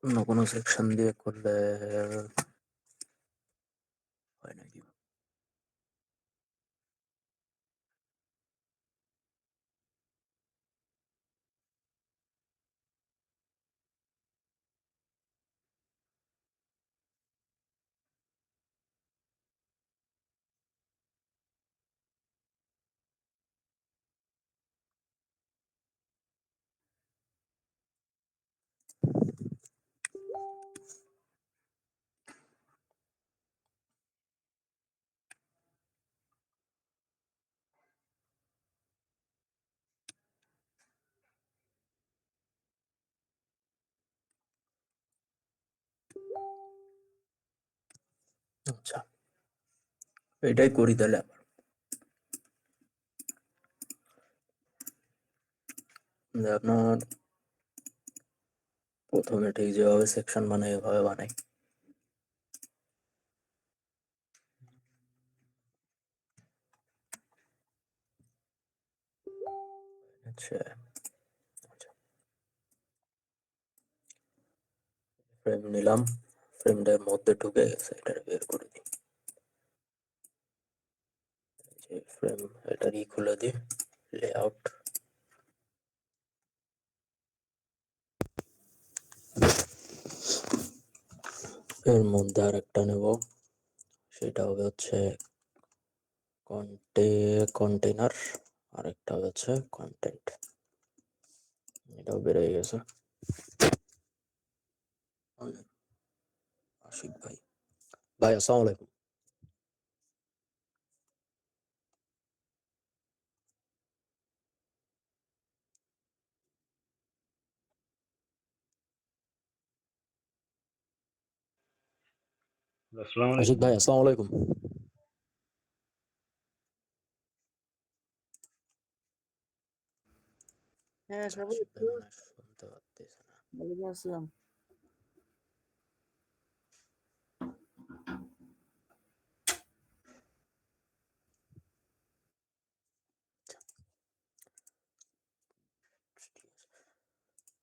অন্য কোনো সেকশন দিয়ে করলে হয় নাকি? আচ্ছা, এটাই করি তাহলে। আবার আপনার প্রথমে ঠিক যেভাবে সেকশন বানাই এভাবে বানাই। আচ্ছা, ফ্রেম নিলাম, ফ্রেমটার মধ্যে ঢুকে গেছে, এটা বের করে দিই। যে ফ্রেম এটারই খুলে দিই, লেআউট। এর মধ্যে আর একটা নেব, সেটা হবে হচ্ছে কন্টেনার, আর একটা হবে হচ্ছে কন্টেন্ট। এটাও বেড়ে গেছে। আশিক ভাই, ভাই আসসালামু আলাইকুম। আসসালামু আশিক আলাইকুম। ভাই আসসালামু আলাইকুম। হ্যাঁ, সবাই আশিক ভাই একটু মনে হয় শুনতে পারতেছে না। ওয়ালাইকুম আসসালাম।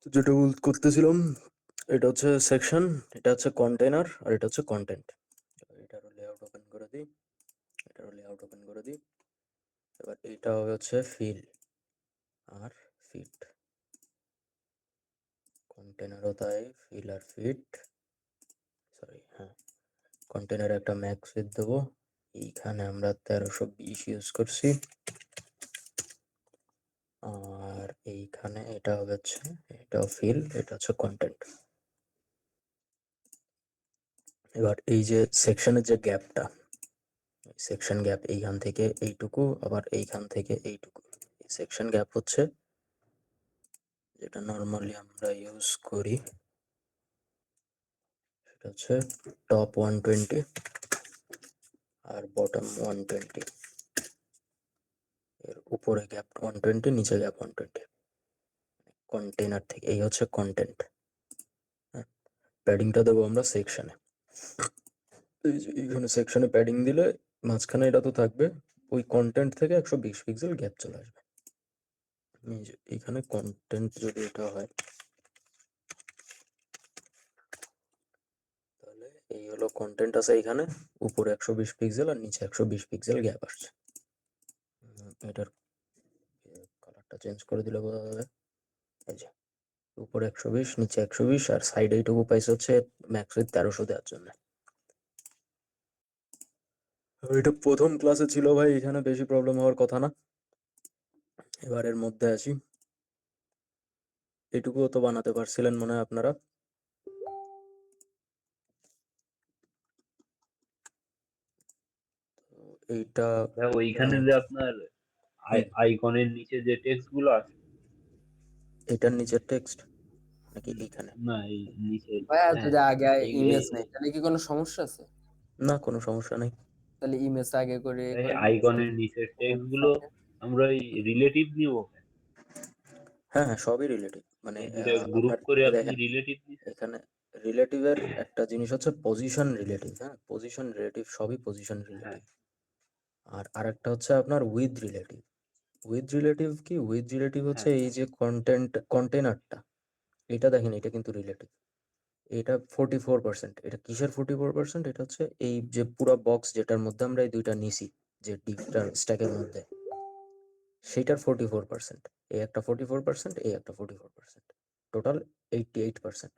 তো যেটা করতেছিলাম, এটা হচ্ছে সেকশন, এটা হচ্ছে কন্টেনার, আর এটা হচ্ছে কন্টেন্ট। এটারও লেআউট ওপেন করে দিই, এটারও লেআউট ওপেন করে দিই। এবার এটা হবে হচ্ছে ফিল আর ফিট। কন্টেনারও তাই, ফিল আর ফিট। সরি, হ্যাঁ, কন্টেনারে একটা ম্যাক্স উইথ দেবো। এইখানে আমরা 1320 ইউজ করছি। আর এইখানে এটা হবে হচ্ছে, এটাও ফিল, এটা হচ্ছে কন্টেন্ট। এবার এই যে সেকশনের যে গ্যাপটা, সেকশন গ্যাপ এইখান থেকে এইটুকু, আবার এইখান থেকে এইটুকু, সেকশন গ্যাপ হচ্ছে যেটা নর্মালি আমরা ইউজ করি, সেটা হচ্ছে টপ 120 আর বটম 120। এর উপরে গ্যাপ 120, নিচে গ্যাপ 120। কন্টেনার থেকে এই হচ্ছে কন্টেন্ট। হ্যাঁ, প্যাডিংটা দেবো আমরা সেকশনে। এই যে এইখানে সেকশনে প্যাডিং দিলে মাঝখানে এটা তো থাকবে, ওই কন্টেন্ট থেকে 120 পিক্সেল গ্যাপ চলে আসবে। এই যে এইখানে কন্টেন্ট যদি এটা হয়, তাহলে এই হলো কন্টেন্ট আছে এইখানে, উপরে 120 পিক্সেল আর নিচে 120 পিক্সেল গ্যাপ আসছে। এটার কালারটা চেঞ্জ করে দিলে বোঝা যাবে। এই যে উপরে 120, নিচে 120, আর সাইড এইটুকু পাইছে হচ্ছে ম্যাক্স উইথ 1300 দেওয়ার জন্য। এটা প্রথম ক্লাসে ছিল ভাই, এখানে বেশি প্রবলেম হওয়ার কথা না। এবারের মধ্যে আসি, এটুকুও তো বানাতে পারছিলেন মনে হয় আপনারা। তো এইটা ওইখানে যে আপনার হুম, আইকনের নিচে যে টেক্সট গুলো আছে, এটার নিচের টেক্সট নাকি এইখানে? না এই নিচে, ভাইয়া হ্যাঁ, যদি আগে ইমেজ নেই এই তাহলে কি কোনো সমস্যা আছে? না, কোনো সমস্যা নেই। তাহলে ইমেজ আগে করে আইকনের নিচের টেক্সট গুলো আমরা ওই রিলেটিভ নিব কেন? হ্যাঁ হ্যাঁ, সবই রিলেটিভ, মানে এই দুটা গ্রুপ আপনার করে এই আপনি দেখেন, রিলেটিভ নিছেন। এখানে রিলেটিভের একটা জিনিস হচ্ছে পজিশন রিলেটিভ। হ্যাঁ, পজিশন রিলেটিভ, সবই পজিশন হ্যাঁ রিলেটিভ। আর আরেকটা হচ্ছে আপনার উইথ রিলেটিভ। উইথ রিলেটিভ কি? উইথ রিলেটিভ হচ্ছে হ্যাঁ এই যে কন্টেন্ট কন্টেনারটা, এটা দেখেন, এটা কিন্তু রিলেটিভ। এটা 44%। এটা কিসের 44%? এটা হচ্ছে এই যে পুরো বক্স যেটার মধ্যে আমরা এই দুইটা নিছি, যে ডিপটার স্ট্যাকের মধ্যে, সেইটার 44%। এই একটা 44%, এই একটা 44%, টোটাল 88%।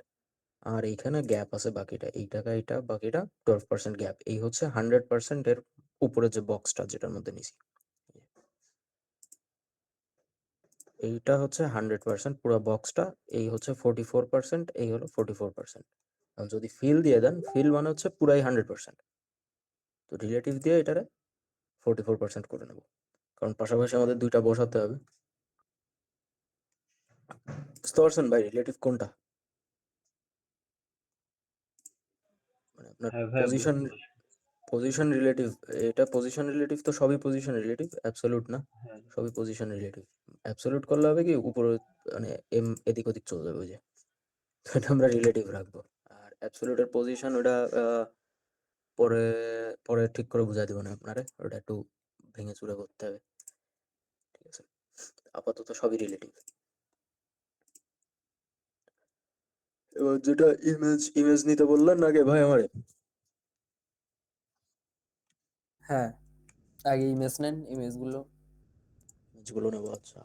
আর এইখানে গ্যাপ আছে বাকিটা, এই টাকা এটা বাকিটা 12% গ্যাপ। এই হচ্ছে 100% এর উপরে যে বক্সটা যেটার মধ্যে নিছি, এইটা হচ্ছে 100% পুরো বক্সটা। এই হচ্ছে 44%, এই হলো 44%। যদি ফিল দিয়ে দেন, ফিল মানে হচ্ছে পুরাই 100%। তো রিলেটিভ দিয়ে এটারে 44% করে নেব, কারণ পাশাপাশি আমাদের দুইটা বসাতে হবে। বুঝতে পারছেন ভাই রিলেটিভ কোনটা? মানে আপনার হ্যাঁ ভাই পজিশন, বুঝতে পারছি। Position relative. এটা পজিশন রিলেটিভ তো সবই পজিশন রিলেটিভ, অ্যাবসলিউট না, হ্যাঁ সবই পজিশন রিলেটিভ। অ্যাবসলিউট করলে হবে কি উপরে মানে এম এদিক ওদিক চলে যাবে, ওই যে। তো এটা আমরা রিলেটিভ রাখবো। আর অ্যাবসলিউটের পজিশন ওটা পরে পরে ঠিক করে বুঝাই দেবো না আপনারে, ওটা একটু ভেঙে চুরে করতে হবে, ঠিক আছে? আপাতত সবই রিলেটিভ। এবার যেটা ইমেজ, ইমেজ নিতে বললেন আগে ভাই আমারে, হ্যাঁ, আগে ইমেজ নেন, ইমেজ গুলো। ইমেজগুলো নেবো। আচ্ছা,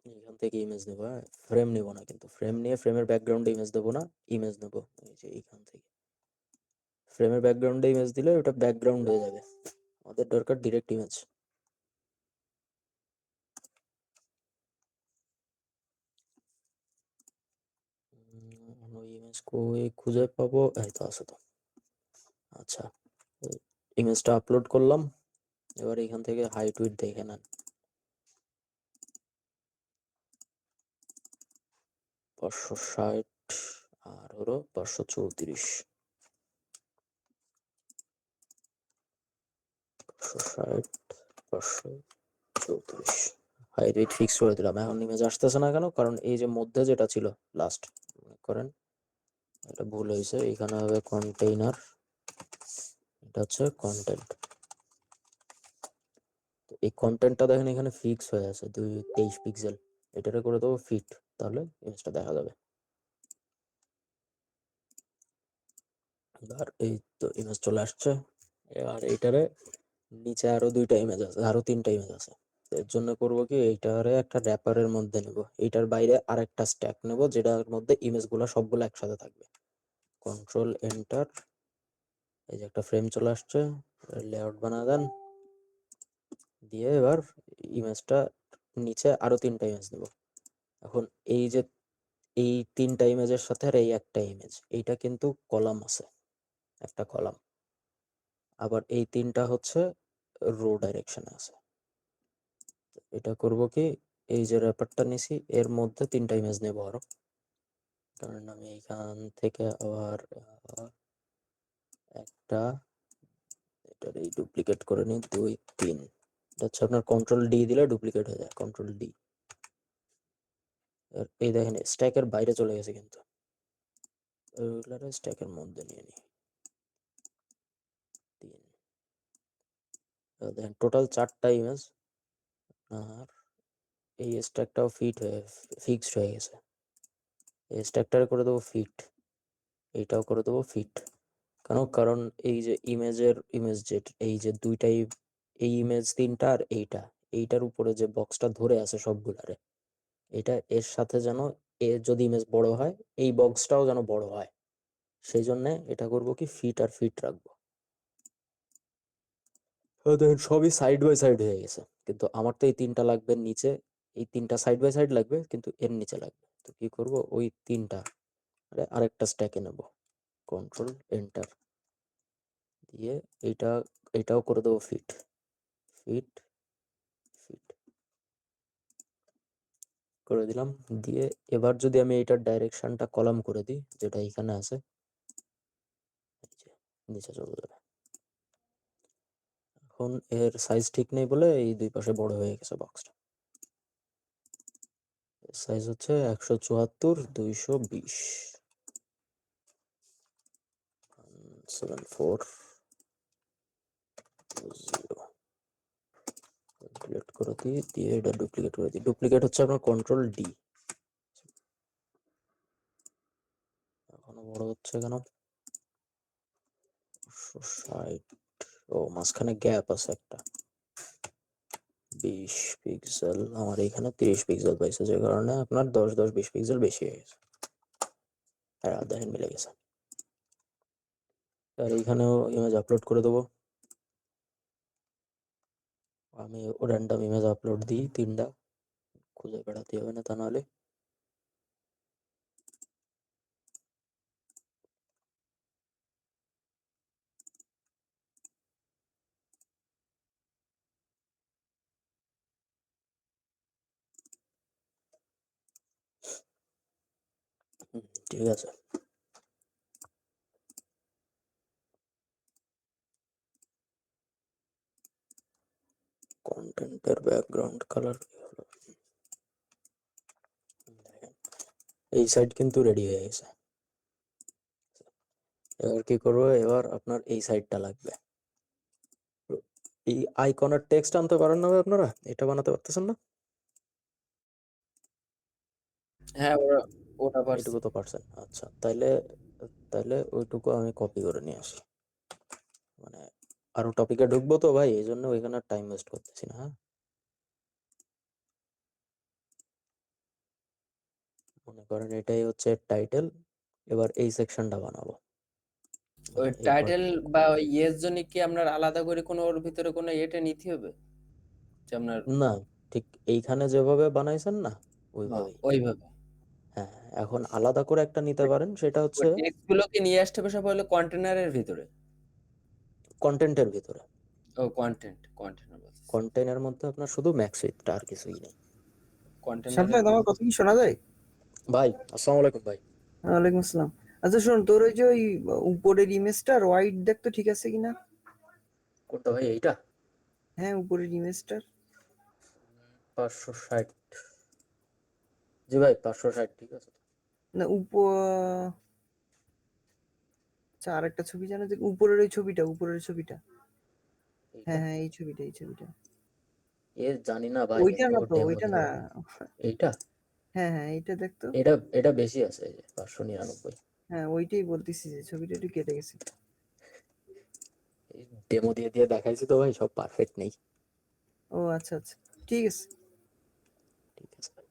এখান থেকে ইমেজ নেবো, হ্যাঁ, ফ্রেম নেবো না কিন্তু। ফ্রেম নিয়ে ফ্রেমের ব্যাকগ্রাউন্ডে ইমেজ দেবো না, ইমেজ নেবো এই যে এইখান থেকে। ফ্রেমের ব্যাকগ্রাউন্ডে ইমেজ দিলে ওটা ব্যাকগ্রাউন্ড হয়ে যাবে, আমাদের দরকার ডিরেক্ট ইমেজ। ওই ইমেজ কই খুঁজে পাবো? এই তো আছে তো। আচ্ছা, ইমেজটা আপলোড করলাম। এবার এখান থেকে হাইট উইডথ দেখে নেন। 560 আর হলো 534। 560, 534। হাইট উইডথ ফিক্স করে দিলাম। এখন ইমেজ আসতেছে না কেন? কারণ এই যে মধ্যে যেটা ছিল লাস্ট, মনে করেন এটা ভুল হয়েছে, এখানে হবে কন্টেইনার, এটা হচ্ছে কন্টেন্ট। এই কন্টেন্টটা দেখেন এখানে ফিক্স হয়ে আছে 23 পিক্সেল। এটারে করে দেবো ফিট, তাহলে ইমেজটা দেখা যাবে। আর এই তো ইমেজ চলে আসছে। এবার এইটারে নিচে আরো দুইটা ইমেজ আছে, আরো তিনটা ইমেজ আছে। এর জন্য করব কি, এইটারে একটা র্যাপারের মধ্যে নেব, এইটার বাইরে আরেকটা স্ট্যাক নেব যেটার মধ্যে ইমেজগুলো সবগুলো একসাথে থাকবে। কন্ট্রোল এন্টার, এই যে একটা ফ্রেম চলে আসছে, লেআউট বানা দেন। দিয়ে এবার ইমেজটা নিচে আরো তিনটা ইমেজ নেব। এখন এই যে এই তিনটা ইমেজের সাথে আর এই একটা ইমেজ, এইটা কিন্তু কলাম আছে, একটা কলাম। আবার এই তিনটা হচ্ছে রো ডাইরেকশনে আছে। এটা করব কি, এই যে র্যাপারটা নিছি এর মধ্যে তিনটা ইমেজ নেব আরো, কারণ আমি এইখান থেকে আবার একটা, এটার এই ডুপ্লিকেট করে নিই, 2 3। এটা হচ্ছে আপনার কন্ট্রোল ডি দিলে ডুপ্লিকেট হয়ে যায়, কন্ট্রোল ডি। এই দেখেন স্ট্যাকের বাইরে চলে গেছে কিন্তু, ওইগুলো স্ট্যাকের মধ্যে নিয়ে নিই। 3, দেখেন টোটাল 4টা ইমেজ। আর এই স্ট্যাকটাও ফিক্সড হয়ে গেছে। এই স্ট্যাকটারে করে দেবো ফিট, এইটাও করে দেবো ফিট। কারণ এই যে ইমেজ যেট, এই যে দুইটাই, এই ইমেজ তিনটা আর এইটার উপরে যে বক্সটা ধরে আছে সবগুলারে, এটা এর সাথে যেন, এর যদি ইমেজ বড় হয় এই বক্সটাও যেন বড় হয়, সেই জন্য এটা করব কি, ফিট আর ফিট রাখবো। দেখেন সবই সাইড বাই সাইড হয়ে গেছে, কিন্তু আমার তো এই তিনটা লাগবে নিচে, এই তিনটা সাইড বাই সাইড লাগবে কিন্তু এর নিচে লাগবে। তো কি করব, ওই তিনটা আরেকটা স্ট্যাকে নেব, কন্ট্রোল এন্টার দিয়ে এটাও করে দেবো ফিট, ফিট, ফিট করে দিলাম। দিয়ে এবার যদি আমি এটার ডাইরেকশনটা কলাম করে দিই, যেটা এখানে আছে, এই যে নিচে চলে যাবে। এখন এর সাইজ ঠিক নেই বলে এই দুই পাশে বড় হয়ে গেছে বক্সটা। সাইজ হচ্ছে 174/220, 7420। ডিলিট করে দিই, দিয়ে এটা ডুপ্লিকেট করে দিই। ডুপ্লিকেট হচ্ছে আপনার কন্ট্রোল ডি। বড় হচ্ছে কেন? 60, ও মাঝখানে গ্যাপ আছে একটা 20 পিক্সেল, আমার এখানে 30 পিক্সেল পাইছে, যে কারণে আপনার 10 পিক্সেল বেশি হয়ে গেছে। আর দেখেন মিলে গেছে। আর এইখানেও ইমেজ আপলোড করে দেবো। আমি র্যান্ডম ইমেজ আপলোড দিই 3টা, খুঁজে বেড়াতে হবে না তা নাহলে। ঠিক আছে, কন্টেন্টের ব্যাকগ্রাউন্ড কালার এই সাইড কিন্তু রেডি হয়ে গেছে। এবার কি করবো, এবার আপনার এই সাইডটা লাগবে। এই আইকনের টেক্সট আনতে পারেন না ভাই আপনারা? এটা বানাতে পারতেছেন না? হ্যাঁ ওটা পারছি। এটুকু তো পারছেন, আচ্ছা। তাইলে তাইলে ওইটুকু আমি কপি করে নিয়ে আসি। মানে আরো টপিকে ঢুকবো তো ভাই, এই জন্য ওইখানে টাইম ওয়েস্ট করতেছি না। হ্যাঁ, মনে করেন এটাই হচ্ছে টাইটেল। এবার এই সেকশনটা বানাবো, ওই মানে এই টাইটেল পার্ট। বা ওই ইয়ের জন্য কি আপনার আলাদা করে কোনো ওর ভিতরে কোনো এটা নিতে হবে যে আপনার? না, ঠিক এইখানে যেভাবে বানাইছেন না ওইভাবেই। ওইভাবে হ্যাঁ, এখন আলাদা করে একটা নিতে পারেন, সেটা হচ্ছে ওই টেক্সট গুলোকে নিয়ে আসতে হবে সব হলো কন্টেনারের ভিতরে। কন্টেন্টের ভিতরে। ও কন্টেনার বলছি। কন্টেন্টের মধ্যে আপনার শুধু ম্যাক্সউইথটা, আর কিছুই নেই। কন্টেনারের শান্ত, আমার কথা কি শোনা যায়? ভাই আসসালামু আলাইকুম ভাই। ওয়ালাইকুম আসসালাম। আচ্ছা শোন, তোর ওই যে ওই উপরের ইমেজটা হোয়াইট দেখ তো ঠিক আছে কিনা। কোনটা ভাই, এইটা? হ্যাঁ, উপরের ইমেজটার 560, জি ভাই 560 ঠিক আছে। না আচ্ছা, আর একটা ছবি জানো যে উপরের ওই ছবিটা, উপরের ছবিটা। এইটা হ্যাঁ হ্যাঁ, এই ছবিটা। এ জানি না ভাই, ওইটা এত না তো, ডেমো ওইটা না। দিয়ে। এইটা হ্যাঁ হ্যাঁ, এইটা দেখ তো। এটা এটা বেশি আছে, এই যে 599। হ্যাঁ, ওইটাই বলতেছি যে ছবিটা একটু কেটে গেছে। ডেমো দিয়ে দিয়ে দেখাইছি তো ভাই, সব পারফেক্ট নেই। ও আচ্ছা আচ্ছা, ঠিক আছে। ঠিক আছে ভাই।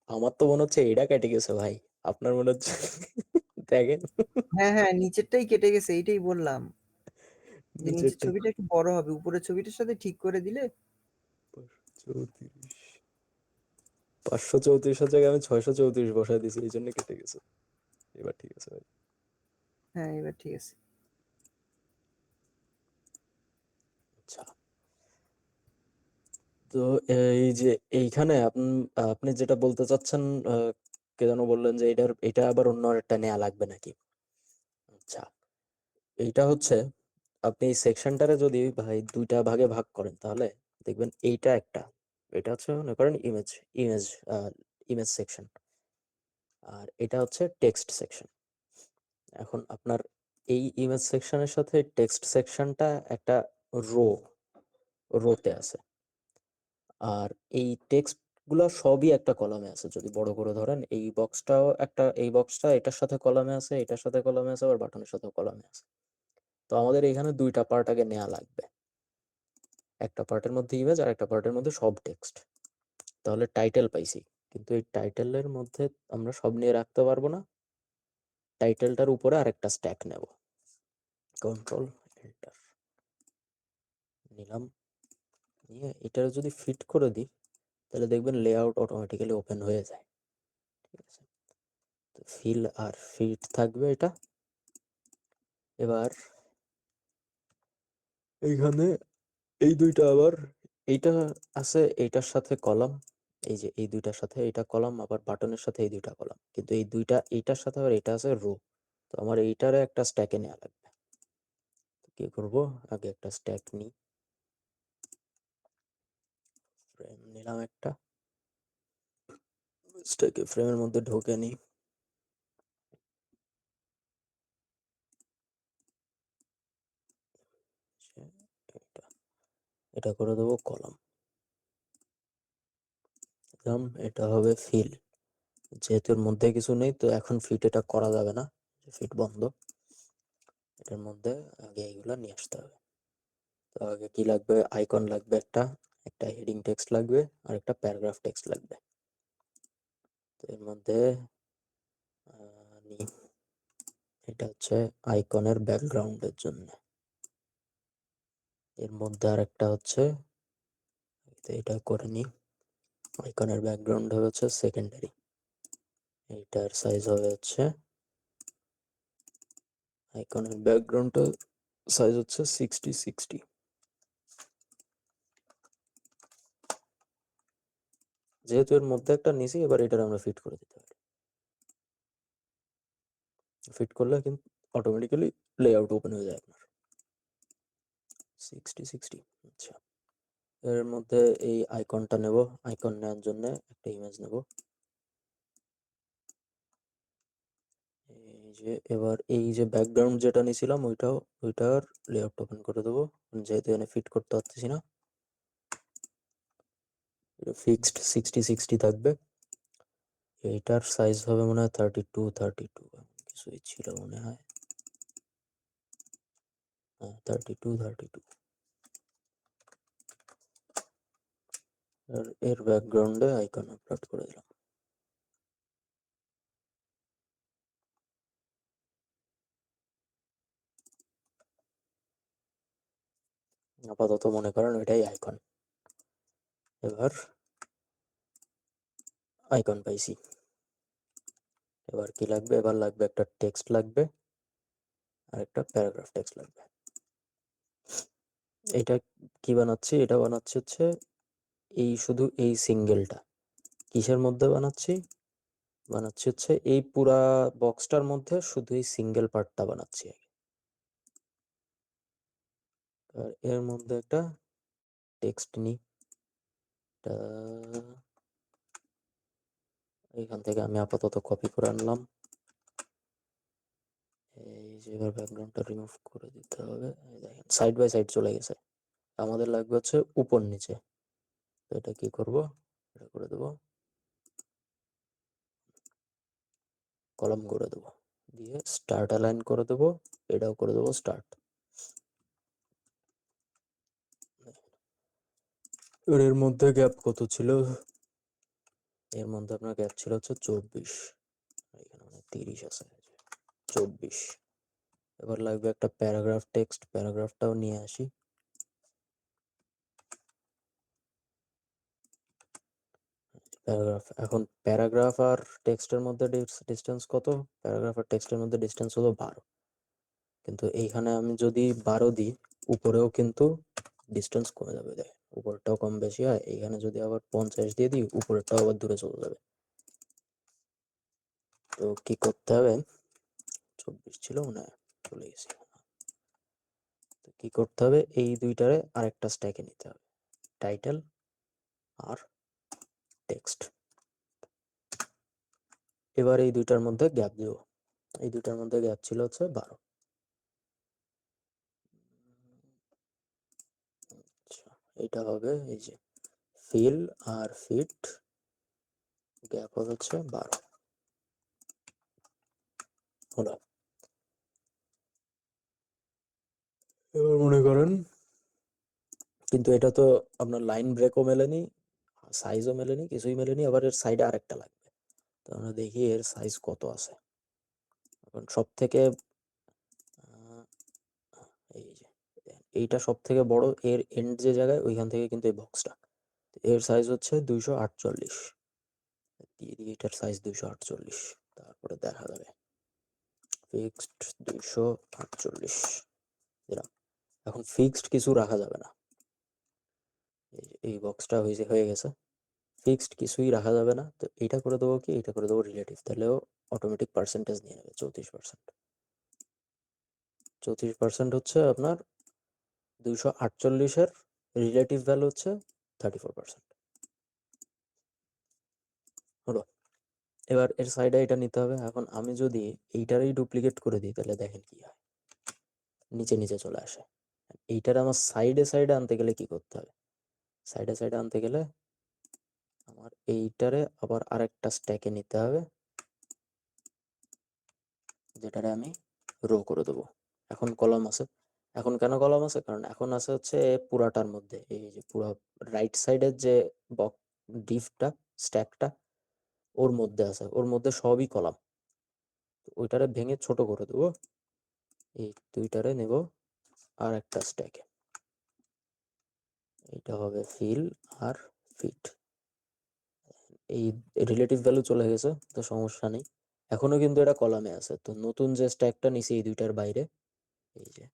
আমার তো মনে হচ্ছে এটা কেটে গেছে ভাই, আপনার মনে হচ্ছে? দেখেন, হ্যাঁ হ্যাঁ, নিচেরটাই কেটে গেছে, এইটাই বললাম যে নিচের নিচেরটা ছবিটা একটু বড় হবে, উপরের ছবিটার সাথে ঠিক করে দিলে। 534, 534 জায়গায় আমি 634 বসায় দিয়েছি, এই জন্য কেটে গেছে। এবার ঠিক আছে ভাই। হ্যাঁ, এবার ঠিক আছে। আচ্ছা, তো এই যে এইখানে আপনি যেটা বলতে চাচ্ছেন, কে যেন বললেন যে এটা আবার অন্য একটা নেওয়া লাগবে নাকি? আচ্ছা, এইটা হচ্ছে আপনি এই সেকশনটারে যদি ভাই 2টা ভাগে ভাগ করেন, তাহলে দেখবেন এইটা একটা, এটা হচ্ছে মনে করেন ইমেজ ইমেজ সেকশন, আর এটা হচ্ছে টেক্সট সেকশন। এখন আপনার এই ইমেজ সেকশনের সাথে টেক্সট সেকশনটা একটা রো রোতে আছে, আর এই টেক্সট গুলা সবই একটা কলামে আছে। যদি বড় করে ধরেন, এই বক্সটাও একটা, এই বক্সটা এটার সাথে কলামে আছে, এটার সাথে কলামে আছে, আবার বাটনের সাথেও কলামে আছে। তো আমাদের এখানে 2টা পার্ট আগে নেওয়া লাগবে, একটা পার্টের মধ্যে ইমেজ আর একটা পার্টের মধ্যে সব টেক্সট। তাহলে টাইটেল পাইছি, কিন্তু এই টাইটেলের মধ্যে আমরা সব নিয়ে রাখতে পারবো না। টাইটেলটার উপরে আরেকটা স্ট্যাক নেব, কন্ট্রোল এন্টার নিলাম, নিয়ে এটার যদি ফিট করে দিই, তাহলে দেখবেন লেআউট অটোমেটিক্যালি ওপেন হয়ে যায়। ঠিক আছে, তো ফিল আর ফিট থাকবে এটা। এবার এইখানে এই 2টা আবার, এইটা আছে এইটার সাথে কলাম, এই যে এই 2টার সাথে এইটা কলাম, আবার বাটনের সাথে এই 2টা কলাম, কিন্তু এই 2টা এইটার সাথে আবার এটা আছে রো। তো আমার এইটারে একটা স্ট্যাকে নেওয়া লাগবে। তো কি করব, আগে একটা স্ট্যাক নিই, ফ্রেম নিলাম একটা, স্ট্যাকে ফ্রেমের মধ্যে ঢোকে নিই। এটা এটা করে দেবো কলাম, এটা হবে ফিল। যেহেতু এর মধ্যে কিছু নেই তো এখন ফিট এটা করা যাবে না, ফিট বন্ধ। এটার মধ্যে আগে এইগুলা নিয়ে আসতে হবে। তো আগে কি লাগবে, আইকন লাগবে একটা, একটা হেডিং টেক্সট লাগবে আর একটা প্যারাগ্রাফ টেক্সট লাগবে। তো এর মধ্যে নিই, এটা হচ্ছে আইকনের ব্যাকগ্রাউন্ডের জন্য। এর মধ্যে আর একটা হচ্ছে, তো এটা করে নিই, আইকনের ব্যাকগ্রাউন্ড হচ্ছে সেকেন্ডারি, এইটার সাইজ হবে হচ্ছে, আইকনের ব্যাকগ্রাউন্ডটা সাইজ হচ্ছে 60/60। যেহেতু এর মধ্যে একটা নিছি, এবার এটার আমরা ফিট করে দিতে পারি। ফিট করলে কিন্তু অটোমেটিক্যালি লেআউট ওপেন হয়ে যায় আপনার 60/60। আচ্ছা, এর মধ্যে এই আইকনটা নেব, আইকন নেওয়ার জন্য একটা ইমেজ নেব। এই যে এবার এই যে ব্যাকগ্রাউন্ড যেটা নিয়েছিলাম ওইটার লেআউট ওপেন করে দেবো, যেহেতু এখানে ফিট করতে পারতেছি না। ফিক্সড 60/60 থাকবে। এইটার সাইজ হবে মনে হয় 32/32, কিছুই ছিল মনে হয়, হ্যাঁ 32/32। আর এর ব্যাকগ্রাউন্ডে আইকন আপলোড করে দিলাম। আপাতত মনে করেন ওইটাই আইকন। এবার আইকন পাইছি, এবার কি লাগবে, এবার লাগবে একটা টেক্সট লাগবে আর একটা প্যারাগ্রাফ টেক্সট লাগবে। এটা কি বানাচ্ছি, এটা বানাচ্ছি হচ্ছে এই শুধু এই সিঙ্গেলটা। কিসের মধ্যে বানাচ্ছি, বানাচ্ছি হচ্ছে এই পুরা বক্সটার মধ্যে শুধু এই সিঙ্গেল পার্টটা বানাচ্ছি আগে। আর এর মধ্যে একটা টেক্সট নিই, এখান থেকে আমি আপাতত কপি করে আনলাম। এই যে এবার ব্যাকগ্রাউন্ডটা রিমুভ করে দিতে হবে। এই দেখেন সাইড বাই সাইড চলে গেছে। আমাদের লাগবে হচ্ছে উপর নিচে। তো এটা কি করব, এটা করে দেবো, কলাম করে দেবো, দিয়ে স্টার্ট অ্যালাইন করে দেবো, এটাও করে দেবো স্টার্ট। এর মধ্যে গ্যাপ কত ছিল, এর মধ্যে আপনার গ্যাপ ছিল হচ্ছে 24, এখানে মানে 30 আছে, 24। এবার লাগবে একটা প্যারাগ্রাফ টেক্সট, প্যারাগ্রাফটাও নিয়ে আসি। প্যারাগ্রাফ, এখন প্যারাগ্রাফ আর টেক্সটের মধ্যে ডিস্টেন্স কত, প্যারাগ্রাফ আর টেক্সটের মধ্যে ডিস্টেন্স হলো 12। কিন্তু এইখানে আমি যদি 12 দিই, উপরেও কিন্তু ডিস্টেন্স কমে যাবে, দেখেন উপরটাও কম বেশি হয়। এইখানে যদি আবার 50 দিয়ে দিই, উপরেরটাও আবার দূরে চলে যাবে। তো কি করতে হবে, 24 ছিল মনে হয়, চলে গেছি। তো কি করতে হবে, এই দুইটারে আরেকটা স্ট্যাকে নিতে হবে, টাইটেল আর টেক্সট। এবার এই দুইটার মধ্যে গ্যাপ দিব, এই দুইটার মধ্যে গ্যাপ ছিল হচ্ছে 12। আচ্ছা, এটা হবে এই যে ফিল আর ফিট, গ্যাপ হবে হচ্ছে 12 হলো। এবার মনে করেন, কিন্তু এটা তো আপনার লাইন ব্রেকও মেলেনি, সাইজও মেলেনি, কিছুই মেলেনি, আবার এর সাইডে আরেকটা লাগবে। তো আমরা দেখি এর সাইজ কত আছে। এখন সব থেকে এই যে এইটা সব থেকে বড়, এর এন্ড যে জায়গায় ওইখান থেকে কিন্তু এই বক্সটা, এর সাইজ হচ্ছে 248, দিয়ে দিই এটার সাইজ 248, তারপরে দেখা যাবে ফিক্সড 248 দিলাম। এখন ফিক্সড কিছু রাখা যাবে না, এই বক্সটা হয়ে গেছে, ফিক্সড কিছুই রাখা যাবে না। তো এটা করে দেবো কি, এটা করে দেবো রিলেটিভ, তাহলেও অটোমেটিক পার্সেন্টেজ নিয়ে নেবে 34%। 34% হচ্ছে আপনার 248-এর রিলেটিভ ভ্যালু হচ্ছে 34%। হলো, এবার এর সাইডে এটা নিতে হবে। এখন আমি যদি এইটারই ডুপ্লিকেট করে দিই, তাহলে দেখেন কি হয়, নিচে নিচে চলে আসে। এইটার আমার সাইডে সাইডে আনতে গেলে কি করতে হবে, সাইডে সাইডে আনতে গেলে আমার এইটারে আবার আরেকটা স্ট্যাকে নিতে হবে, যেটারে আমি রো করে দেবো। এখন কলাম আছে। এখন কেন কলাম আছে? কারণ এখন আছে হচ্ছে পুরাটার মধ্যে, এই যে পুরা রাইট সাইডের যে ডিফটা স্ট্যাকটা ওর মধ্যে আছে, ওর মধ্যে সবই কলাম। ওইটারে ভেঙে ছোট করে দেবো, এই দুইটারে নেব আর একটা স্ট্যাকে। এটা হবে ফিল আর ফিট। এই রিলেটিভ ভ্যালু চলে গেছে, তো সমস্যা নেই। এখনো কিন্তু এটা কলামে আছে। তো নতুন যে স্ট্যাকটা নিছি এই দুইটার বাইরে, এই যে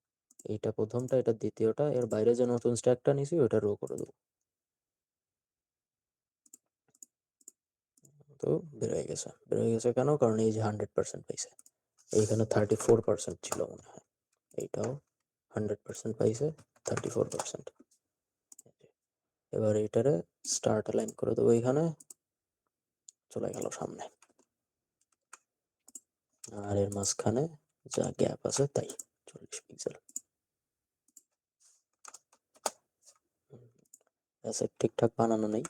এইটা প্রথমটা, এটা দ্বিতীয়টা, এর বাইরে যে নতুন স্ট্যাকটা নিছি ওটা রো করে দেবো। তো বেরোয় গেছে কেন? কারণ এই যে 100% পাইছে, এইখানে 34% ছিল মনে হয়, এইটাও 100% পাইছে, 34%। এবার এইটারে স্টার্ট লাইন করে দেবো, এইখানে চলে গেল সামনে। আর এর মাঝখানে যা গ্যাপ আছে তাই 40 পিক্সেল। অ্যাসেট ঠিকঠাক বানানো নেই,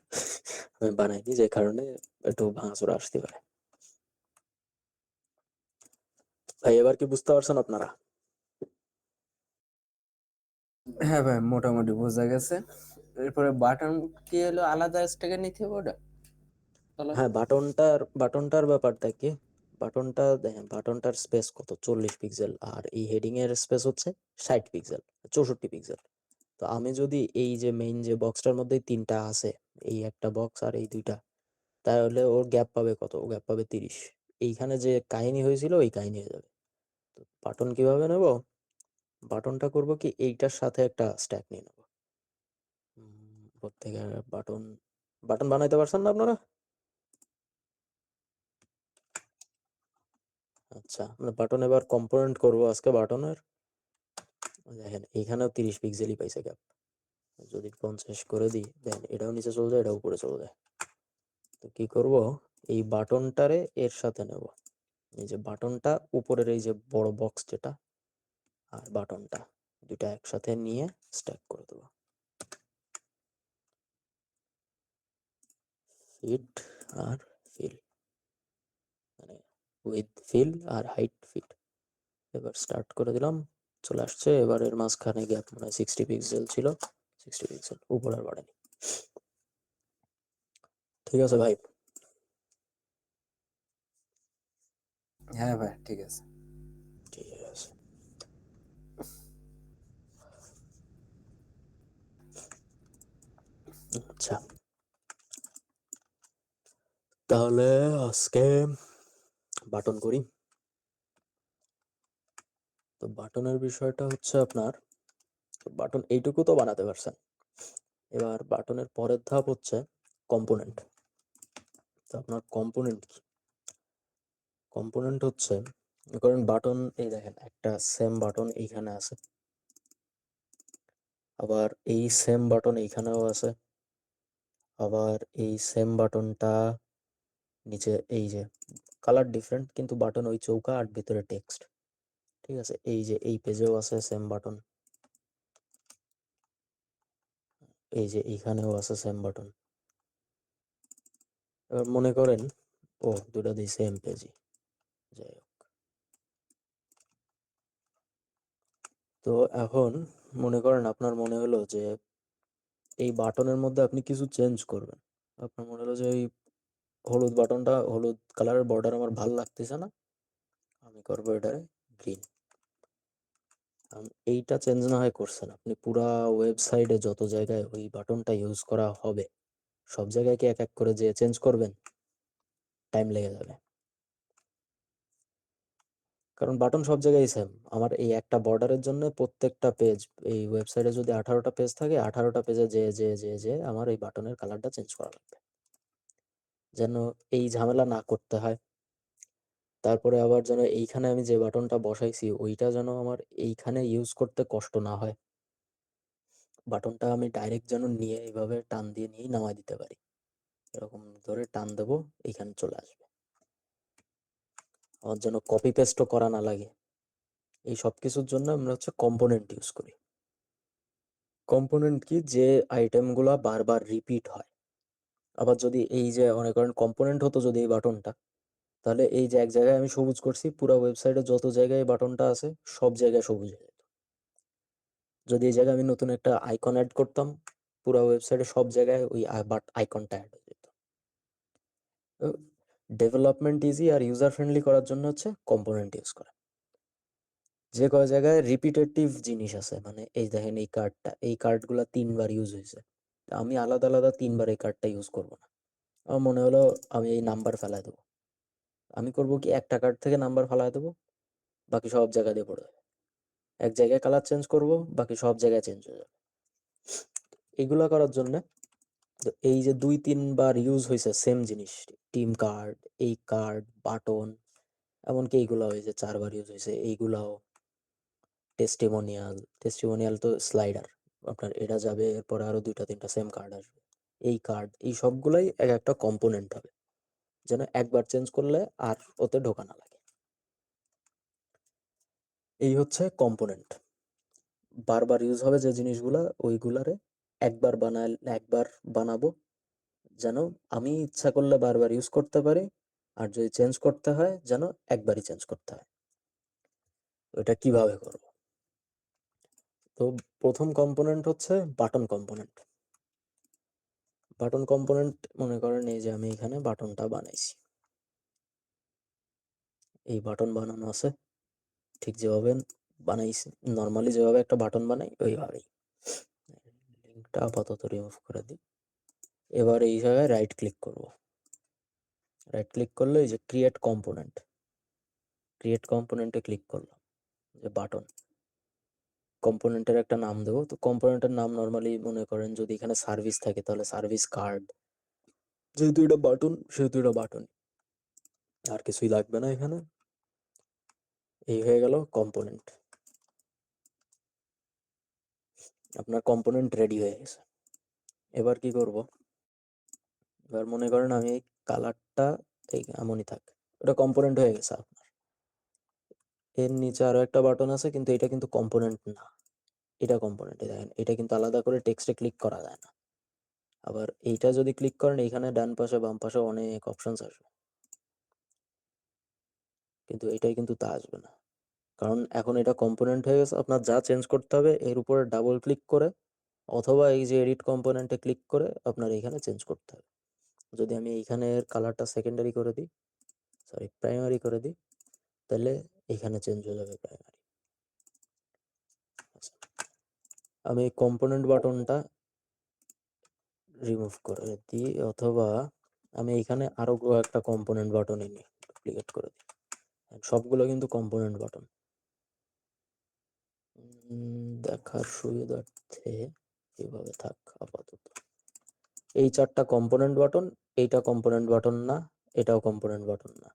আমি বানাইনি, যে কারণে একটু ভাঙাচোরা আসতে পারে। ভাই এবার কি বুঝতে পারছেন আপনারা? হ্যাঁ ভাই, মোটামুটি বোঝা গেছে। এরপরে বাটন কি হলো, আলাদা স্ট্যাকে নিতে হবে ওটা তাহলে? হ্যাঁ, বাটনটার ব্যাপারটা কি, বাটনটা দেখেন, বাটনটার স্পেস কত, 40 পিক্সেল, আর এই হেডিং এর স্পেস হচ্ছে 60 পিক্সেল, 64 পিক্সেল। তো আমি যদি এই যে মেইন যে বক্সটার মধ্যে তিনটা আছে, এই একটা বক্স আর এই দুইটা, তাহলে ওর গ্যাপ পাবে কত? ও গ্যাপ পাবে 30। এইখানে যে কাহিনী হয়েছিল ওই কাহিনী হয়ে যাবে। তো বাটন কিভাবে নেব? বাটনটা করব কি, এইটার সাথে একটা স্ট্যাক নিয়ে নেব। ওর থেকে বাটন বাটন বানাইতে পারছেন না আপনারা? আচ্ছা, আমরা বাটন এবার কম্পোনেন্ট করব আজকে বাটনের। দেখেন এইখানেও 30 পিক্সেলই পাইছে গ্যাপ। যদি 50 করে দিই, দেখেন এটাও নিচে চলে যায়, এটাও উপরে চলে যায়। তো কি করব, এই বাটনটারে এর সাথে নেব। এই যে বাটনটা উপরের এই যে বড় বক্স যেটা, আর বাটনটা দুটা একসাথে নিয়ে স্ট্যাক করে দেবো। ফিট আর ফিল, মানে উইথ ফিল আর হাইট ফিট। এবার স্টার্ট করে দিলাম, চলে আসছে। এবার এর মাঝখানে গ্যাপ মানে 60 পিক্সেল ছিল, 60 পিক্সেল, উপর আর বাড়েনি। ঠিক আছে ভাই? হ্যাঁ ভাই, ঠিক আছে। ঠিক আছে। আচ্ছা, তাহলে আজকে বাটন করি। তো বাটনের বিষয়টা হচ্ছে আপনার, বাটন এইটুকু তো বানাতে পারছেন। এবার বাটনের পরের ধাপ হচ্ছে কম্পোনেন্ট। তো আপনার কম্পোনেন্ট কি? কম্পোনেন্ট হচ্ছে, কারণ বাটন এই দেখেন একটা সেম বাটন এইখানে আছে, আবার এই সেম বাটন এইখানেও আছে, আবার এই সেম বাটনটা নিচে, এই যে কালার ডিফারেন্ট কিন্তু বাটন ওই চৌকা আর ভিতরে টেক্সট। ঠিক আছে, এই যে এই পেজেও আছে সেম বাটন, এই যে এইখানেও আছে সেম বাটন। এবার মনে করেন, ও দুটা দিই সেম পেজই, যাই হোক। তো এখন মনে করেন আপনার মনে হলো যে এই বাটনের মধ্যে আপনি কিছু চেঞ্জ করবেন। আপনার মনে হলো যে এই হলুদ বাটনটা, হলুদ কালারের বর্ডার আমার ভাল লাগতেছে না, আমি করবো এটারে গ্রিন। এইটা চেঞ্জ না হয় করছেন, আপনি পুরা ওয়েবসাইটে যত জায়গায় ওই বাটনটা ইউজ করা হবে সব জায়গায় কি এক এক করে যে চেঞ্জ করবেন? টাইম লেগে যাবে, কারণ বাটন সব জায়গায় সেম। আমার এই একটা বর্ডারের জন্য প্রত্যেকটা পেজ, এই ওয়েবসাইটে যদি 18টা পেজ থাকে, 18টা পেজে যে আমার এই বাটনের কালারটা চেঞ্জ করা লাগবে, যেন এই ঝামেলা না করতে হয়। তারপরে আবার যেন এইখানে আমি যে বাটনটা বসাইছি ওইটা যেন আমার এইখানে ইউজ করতে কষ্ট না হয়। বাটনটা আমি ডাইরেক্ট যেন নিয়ে এইভাবে টান দিয়ে নিয়েই নামাই দিতে পারি, এরকম ধরে টান দেবো, এইখানে চলে আসবে। আমার যেন কপি পেস্টও করা না লাগে। এই সব কিছুর জন্য আমরা হচ্ছে কম্পোনেন্ট ইউজ করি। কম্পোনেন্ট কি, যে আইটেমগুলো বারবার রিপিট হয়। আবার যদি এই যে মনে করেন কম্পোনেন্ট হতো যদি এই বাটনটা, তাহলে এই যে এক জায়গায় আমি সবুজ করছি, পুরো ওয়েবসাইটে যত জায়গায় বাটনটা আছে সব জায়গায় সবুজ হয়ে যেত। যদি এই জায়গায় আমি নতুন একটা আইকন অ্যাড করতাম, পুরো ওয়েবসাইটে সব জায়গায় ওই আইকনটা অ্যাড হয়ে যেত। ডেভেলপমেন্ট ইজি আর ইউজার ফ্রেন্ডলি করার জন্য হচ্ছে কম্পোনেন্ট ইউজ করা। যে কয় জায়গায় রিপিটেটিভ জিনিস আছে, মানে এই দেখেন এই কার্ডটা, এই কার্ডগুলো 3বার ইউজ হয়েছে, আমি আলাদা আলাদা 3বার এই কার্ডটা ইউজ করব না। আমার মনে হলো আমি এই নাম্বার ফেলায় দেবো, আমি করব কি একটা কার্ড থেকে নাম্বার ফেলায় দেবো, বাকি সব জায়গা দিয়ে পড়ে যাবে। এক জায়গায় কালার চেঞ্জ করব, বাকি সব জায়গায় চেঞ্জ হয়ে যাবে। এগুলা করার জন্য এই যে 2-3বার ইউজ হয়েছে সেম জিনিস, টিম কার্ড, এই কার্ড, বাটন, এমনকি এইগুলা হয়েছে 4বার ইউজ হয়েছে, এইগুলাও টেস্টিমোনিয়াল তো স্লাইডার, আপনার এটা যাবে, এরপরে আরো 2-3টা সেম কার্ড আসবে। এই কার্ড, এই সবগুলাই এক একটা কম্পোনেন্ট হবে, যেন একবার চেঞ্জ করলে আর ওতে ঢোকা না লাগে। এই হচ্ছে কম্পোনেন্ট। বারবার ইউজ হবে যে জিনিসগুলা, ওইগুলারে একবার বানাবো, যেন আমি ইচ্ছা করলে বারবার ইউজ করতে পারি, আর যদি চেঞ্জ করতে হয় যেন একবারই চেঞ্জ করতে হয়। ওইটা কিভাবে করব? তো প্রথম কম্পোনেন্ট হচ্ছে বাটন কম্পোনেন্ট। বাটন কম্পোনেন্ট মনে করেন এই যে আমি এখানে বাটনটা বানাইছি, এই বাটন বানানো আছে, ঠিক যেভাবে বানাইছি নর্মালি যেভাবে একটা বাটন বানাই ওইভাবেই। লিঙ্কটা আপাতত রিমুভ করে দিই। এবার এই জায়গায় রাইট ক্লিক করব, রাইট ক্লিক করলে এই যে ক্রিয়েট কম্পোনেন্টে ক্লিক করলাম, যে বাটন কম্পোনেন্টের একটা নাম দেবো। তো কম্পোনেন্টের নাম নর্মালি মনে করেন যদি এখানে সার্ভিস থাকে তাহলে সার্ভিস কার্ড, যেহেতু এটা বাটন সেহেতু এটা বাটন, আর কিছুই লাগবে না এখানে। এই হয়ে গেল কম্পোনেন্ট। আপনার কম্পোনেন্ট রেডি হয়ে গেছে। এবার কি করব? এবার মনে করেন আমি এই কালারটা এই এমনই থাক, ওটা কম্পোনেন্ট হয়ে গেছে আপনার। এর নিচে আরো একটা বাটন আছে, কিন্তু এটা কিন্তু কম্পোনেন্ট না, এটা কম্পোনেন্টে দেখেন, এটা কিন্তু আলাদা করে টেক্সটে ক্লিক করা যায় না। আবার এইটা যদি ক্লিক করেন এখানে ডান পাশে বাম পাশে অনেক অপশনস আসবে, কিন্তু এটাই কিন্তু তা আসবে না, কারণ এখন এটা কম্পোনেন্ট হয়ে গেছে। আপনার যা চেঞ্জ করতে হবে এর উপরে ডাবল ক্লিক করে অথবা এই যে এডিট কম্পোনেন্টে ক্লিক করে আপনার এখানে চেঞ্জ করতে হবে। যদি আমি এইখানের কালারটা সেকেন্ডারি করে দিই, সরি প্রাইমারি করে দিই, তাহলে এখানে চেঞ্জ হয়ে যাবে প্রাইমারি। আমি কম্পোনেন্ট বাটনটা রিমুভ করে দিই, অথবা আমি এখানে আরো একটা কম্পোনেন্ট বাটন এনে ডুপ্লিকেট করে দিই। সবগুলো কিন্তু কম্পোনেন্ট বাটন। দেখার সুবিধার্থে এভাবে থাক আপাতত। এই 4টা কম্পোনেন্ট বাটন, এইটা কম্পোনেন্ট বাটন না, এটাও কম্পোনেন্ট বাটন না।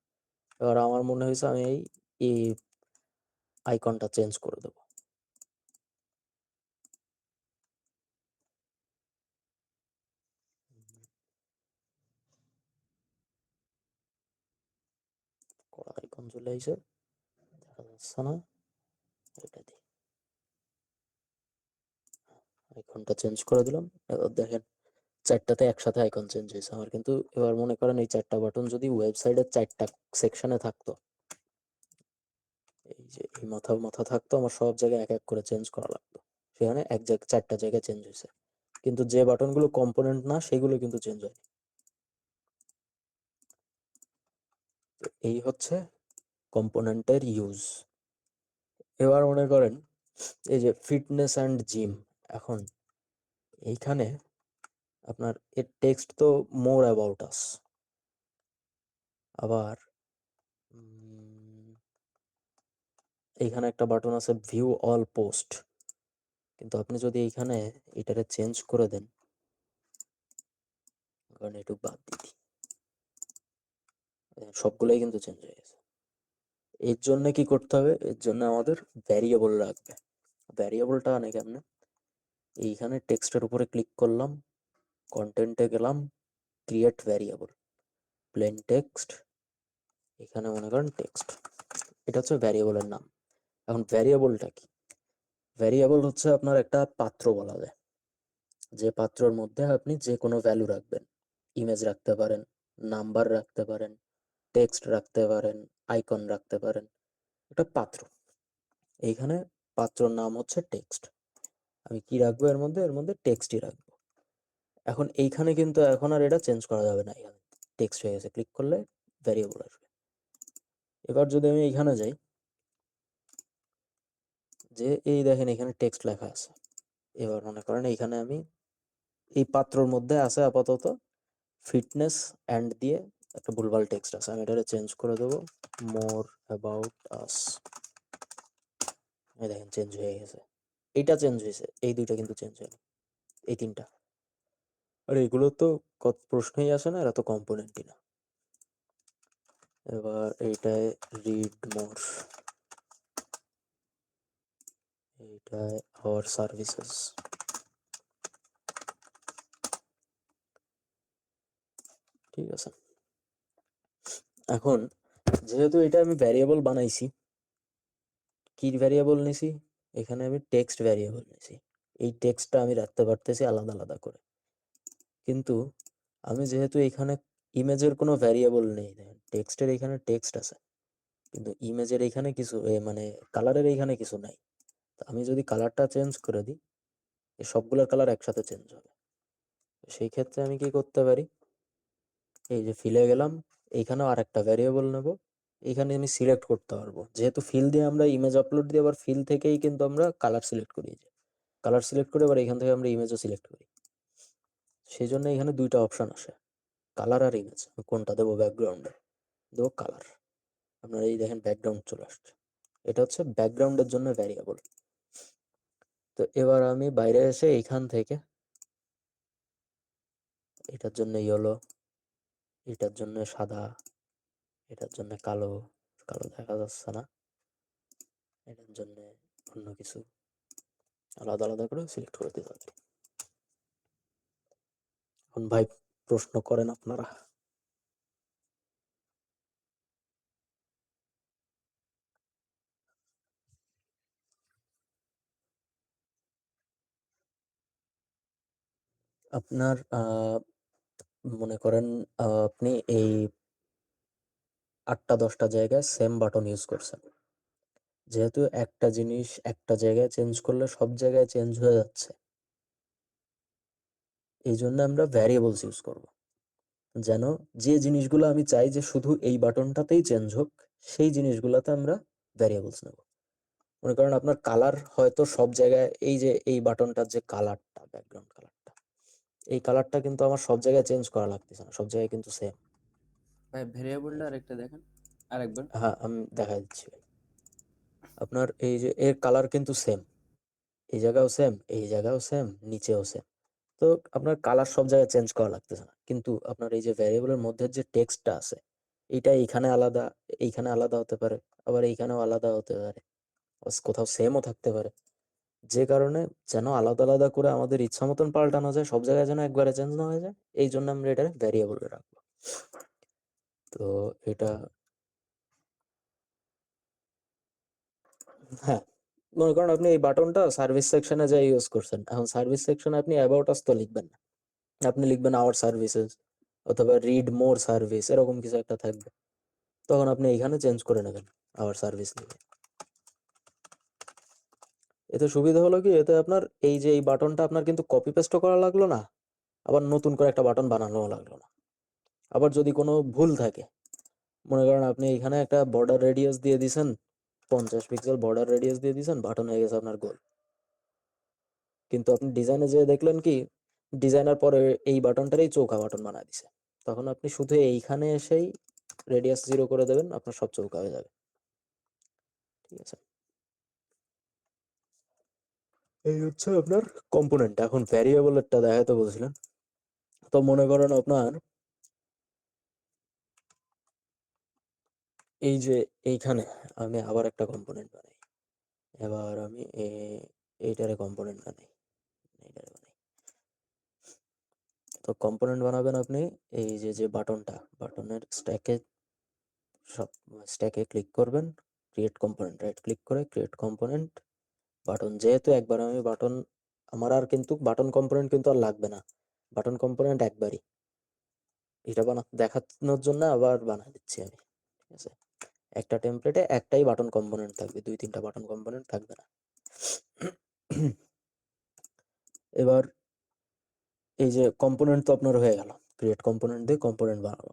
এবার আমার মনে হয়েছে আমি এই আইকনটা চেঞ্জ করে দেবো। কড়া আইকন চলে আসে, দেখা যাচ্ছে না, এটা দিই, আইকনটা চেঞ্জ করে দিলাম। এবার দেখেন 4টাতে একসাথে আইকন চেঞ্জ হয়েছে আমার। কিন্তু এবার মনে করেন এই 4টা বাটন যদি ওয়েবসাইটের 4টা সেকশনে থাকতো, এই যে এই মাথা থাকতো, আমার সব জায়গায় এক এক করে চেঞ্জ করা লাগতো, সেখানে 4টা জায়গায় চেঞ্জ হয়েছে। কিন্তু যে বাটনগুলো কম্পোনেন্ট না সেগুলো কিন্তু চেঞ্জ হয়। এই হচ্ছে কম্পোনেন্টের ইউজ। এবার মনে করেন এই যে ফিটনেস অ্যান্ড জিম, এখন এইখানে আপনার এর টেক্সট তো মোর অ্যাবাউট আস, আবার এইখানে একটা বাটন আছে ভিউ অল পোস্ট, কিন্তু আপনি যদি এইখানে এটারে চেঞ্জ করে দেন, কারণ একটু বাদ দিই, সবগুলোই কিন্তু চেঞ্জ হয়ে গেছে। এর জন্য কি করতে হবে? এর জন্য আমাদের ভ্যারিয়েবল রাখবে। ভ্যারিয়েবলটা আনে কেমনে? এইখানে টেক্সটের উপরে ক্লিক করলাম, কন্টেন্টে গেলাম, ক্রিয়েট ভ্যারিয়েবল, প্লেন টেক্সট, এখানে মনে করেন টেক্সট, এটা হচ্ছে ভ্যারিয়েবলের নাম। এখন ভ্যারিয়েবলটা কি? ভ্যারিয়েবল হচ্ছে আপনার একটা পাত্র বলা যায়, যে পাত্রর মধ্যে আপনি যে কোনো ভ্যালু রাখবেন। ইমেজ রাখতে পারেন, নাম্বার রাখতে পারেন, টেক্সট রাখতে পারেন, আইকন রাখতে পারেন। এটা পাত্র, এইখানে পাত্রর নাম হচ্ছে টেক্সট। আমি কি রাখবো এর মধ্যে? এর মধ্যে টেক্সটই রাখবো। এখন এইখানে কিন্তু এখন আর এটা চেঞ্জ করা যাবে না, এখানে টেক্সট হয়ে গেছে, ক্লিক করলে ভ্যারিয়েবল আসবে। এবার যদি আমি এইখানে যাই, যে এই দেখেন এখানে টেক্সট লেখা আছে। এবার মনে করেন এইখানে আমি এই পাত্রর মধ্যে আছে আপাতত ফিটনেস অ্যান্ড দিয়ে একটা ভুলভাল টেক্সট আছে, আমি এটা চেঞ্জ করে দেবো মোর অ্যাবাউট আস। এই দেখেন চেঞ্জ হয়ে গেছে, এইটা চেঞ্জ হয়েছে, এই দুইটা কিন্তু চেঞ্জ হয়নি, এই তিনটা। আর এগুলো তো কত প্রশ্নই আসে না, এরা তো কম্পোনেন্টই না। এবার এইটায় রিড মোর, এইটায় আওয়ার সার্ভিসেস, ঠিক আছে। এখন যেহেতু এটা আমি ভ্যারিয়েবল বানাইছি, কি ভ্যারিয়েবল নিছি? এখানে আমি টেক্সট ভ্যারিয়েবল নিছি। এই টেক্সটটা আমি রাখতে পারতেছি আলাদা আলাদা করে, কিন্তু আমি যেহেতু এখানে ইমেজের কোনো ভ্যারিয়েবল নেই, দেখেন টেক্সটের এখানে টেক্সট আছে, কিন্তু ইমেজের এখানে কিছু মানে কালারের এখানে কিছু নাই। তো আমি যদি কালারটা চেঞ্জ করে দিই, এই সবগুলোর কালার একসাথে চেঞ্জ হবে। সেই ক্ষেত্রে আমি কি করতে পারি? এই যে ফিলে গেলাম, এইখানেও আর একটা ভ্যারিয়েবল নেব, এইখানে আমি সিলেক্ট করতে পারবো, যেহেতু ফিল দিয়ে আমরা ইমেজ আপলোড দিয়ে আবার ফিল থেকেই কিন্তু আমরা কালার সিলেক্ট করি, যে কালার সিলেক্ট করে আবার এখান থেকে আমরা ইমেজও সিলেক্ট করি। সেই জন্য এখানে দুইটা অপশন আসে, কালার আর ইমেজ। কোনটা দেবো? ব্যাকগ্রাউন্ডে দেবো কালার। আপনারা এই দেখেন ব্যাকগ্রাউন্ড চলে আসছে, এটা হচ্ছে ব্যাকগ্রাউন্ডের জন্য ভ্যারিয়েবল। তো এবার আমি বাইরে এসে এইখান থেকে এটার জন্য ইয়েলো, এটার জন্য সাদা, এটার জন্য কালো, কালো দেখা যাচ্ছে না, এটার জন্য অন্য কিছু আলাদা আলাদা করে সিলেক্ট করে দিতে হবে। এখন ভাই প্রশ্ন করেন আপনারা। আপনার মনে করেন আপনি এই 8টা-10টা জায়গায় সেম বাটন ইউজ করছেন, যেহেতু একটা জিনিস একটা জায়গায় চেঞ্জ করলে সব জায়গায় চেঞ্জ হয়ে যাচ্ছে, এই জন্য আমরা ভ্যারিয়েবলস ইউজ করব, যেন যে জিনিসগুলো আমি চাই যে শুধু এই বাটনটাতেই চেঞ্জ হোক, সেই জিনিসগুলোতে আমরা ভ্যারিয়েবলস নেব। মনে করেন আপনার কালার হয়তো সব জায়গায়, এই যে এই বাটনটার যে কালারটা, ব্যাকগ্রাউন্ড কালারটা, এই কালারটা কিন্তু আমার সব জায়গায় চেঞ্জ করা লাগতেছে না, সব জায়গায় কিন্তু সেম। ভাই ভেরিয়েবলটা আরেকটা দেখেন, আরেকবার। হ্যাঁ আমি দেখা দিচ্ছি ভাই। আপনার এই যে এর কালার কিন্তু সেম, এই জায়গাও সেম, এই জায়গাও সেম, নিচেও সেম। তো আপনার কালার সব জায়গায় চেঞ্জ করা লাগতেছে না, কিন্তু আপনার এই যে ভ্যারিয়েবলের মধ্যে যে টেক্সটটা আছে, এইটা এইখানে আলাদা, এইখানে আলাদা হতে পারে, আবার এইখানেও আলাদা হতে পারে, কোথাও সেমও থাকতে পারে। যে কারণে যেন আলাদা আলাদা করে আমাদের ইচ্ছা মতন পাল্টানো যায়, সব জায়গায় যেন একবারে চেঞ্জ না হয়ে যায়, এই জন্য আমরা এটা ভ্যারিয়েবলে রাখবো। তো এটা হ্যাঁ, মনে করেন আপনি এই বাটনটা সার্ভিস সেকশনে যা ইউজ করছেন, এখন সার্ভিস সেকশনে আপনি অ্যাবাউট আস তো লিখবেন না, আপনি লিখবেন আওয়ার সার্ভিসেস অথবা রিড মোর সার্ভিস, এরকম কিছু একটা থাকবে। তখন আপনি এইখানে চেঞ্জ করে নেবেন আওয়ার সার্ভিস লিখে। এতে সুবিধা হলো কি, এতে আপনার এই যে এই বাটনটা আপনার কিন্তু কপি পেস্টও করা লাগলো না, আবার নতুন করে একটা বাটন বানানোও লাগলো না। আবার যদি কোনো ভুল থাকে, মনে করেন আপনি এখানে একটা বর্ডার রেডিয়াস দিয়ে দিছেন, 50 পিক্সেল বর্ডার রেডিয়াস দিয়ে দিছেন, বাটন হয়ে গেছে আপনার গোল। কিন্তু আপনি ডিজাইনে যেয়ে দেখলেন কি, ডিজাইনার পরে এই বাটনটারই চৌকা বাটন বানায় দিছে, তখন আপনি শুধু এইখানে এসেই রেডিয়াস 0 করে দেবেন, আপনার সব চৌকা হয়ে যাবে। ঠিক আছে, এই হচ্ছে আপনার কম্পোনেন্ট। এখন ভ্যারিয়েবলেরটা দেখাতে বলছিলেন, তো মনে করেন আপনার এই যে এইখানে আমি আবার একটা কম্পোনেন্ট বানাই, এবার আমি এইটারে কম্পোনেন্ট বানাই, এইটারে বানাই। তো কম্পোনেন্ট বানাবেন আপনি এই যে যে বাটনটা, বাটনের সব স্ট্যাকে ক্লিক করবেন, ক্রিয়েট কম্পোনেন্ট, রাইট ক্লিক করে ক্রিয়েট কম্পোনেন্ট বাটন। যেহেতু একবার আমি বাটন, আমার আর কিন্তু বাটন কম্পোনেন্ট কিন্তু আর লাগবে না, বাটন কম্পোনেন্ট একবারই, এটা দেখানোর জন্য আবার বানাই দিচ্ছি আমি, ঠিক আছে। একটা টেমপ্লেটে একটাই বাটন কম্পোনেন্ট থাকবে, 2-3টা বাটন কম্পোনেন্ট থাকবে না। এবার এই যে কম্পোনেন্ট তো আপনার হয়ে গেল, ক্রিয়েট কম্পোনেন্ট দিয়ে কম্পোনেন্ট বানাবো।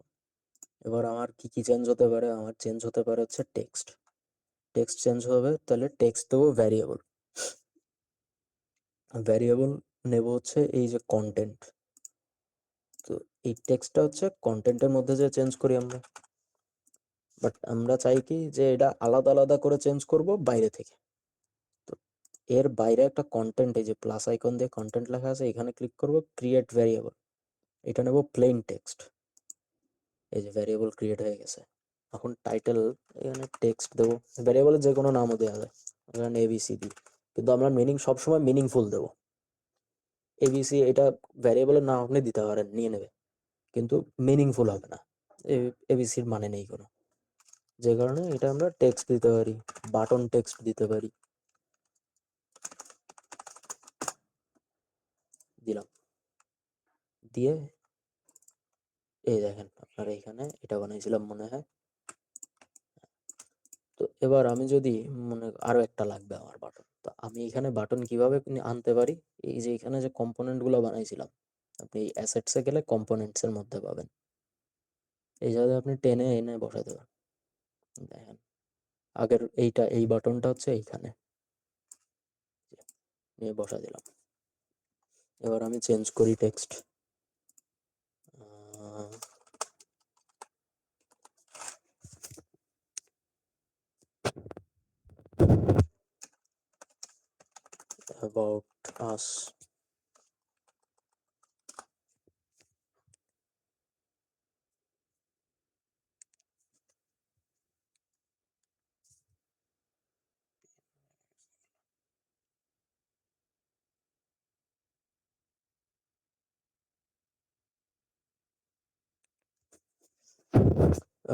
এবার আমার কি কি চেঞ্জ হতে পারে? আমার চেঞ্জ হতে পারে হচ্ছে টেক্সট। টেক্সট চেঞ্জ হবে, তাহলে টেক্সট দেবো ভ্যারিয়েবল। ভ্যারিয়েবল নেব হচ্ছে এই যে কন্টেন্ট। তো এই টেক্সটটা হচ্ছে কন্টেন্টের মধ্যে যে চেঞ্জ করি আমরা, বাট আমরা চাই কি যে এটা আলাদা আলাদা করে চেঞ্জ করব বাইরে থেকে। তো এর বাইরে একটা কন্টেন্ট, এই যে প্লাস আইকন দিয়ে কন্টেন্ট লেখা আছে, এখানে ক্লিক করব, ক্রিয়েট ভ্যারিয়েবল। এটা নেব প্লেন টেক্সট। এই যে ভ্যারিয়েবল ক্রিয়েট হয়ে গেছে। এখন টাইটেল, এখানে টেক্সট দেবো, ভ্যারিয়েবলের যে কোনো নামও দেওয়া যায়, এখানে এবিসিডি, কিন্তু আমরা মিনিং সবসময় মিনিংফুল দেবো। এবিসি এটা ভ্যারিয়েবলের নাম আপনি দিতে পারেন, নিয়ে নেবে, কিন্তু মিনিংফুল হবে না, এবিসির মানে নেই কোনো, যে কারণে এটা আমরা টেক্সট দিতে পারি, বাটন টেক্সট দিতে পারি। দিলাম, দিয়ে এই দেখেন আপনার এখানে এটা বানাইছিলাম মনে হয়। তো এবার আমি যদি মনে আরো একটা লাগবে আমার বাটন, তো আমি এখানে বাটন কিভাবে আনতে পারি? এই যে এখানে যে কম্পোনেন্ট গুলো বানাইছিলাম, আপনি অ্যাসেটসে গেলে কম্পোনেন্টস এর মধ্যে পাবেন, এই জায়গায় আপনি টেনে এনে বসাতে পারেন। দেখেন আগের এইটা, এই বাটনটা হচ্ছে এইখানে নিয়ে বসা দিলাম। এবার আমি চেঞ্জ করি text, about us.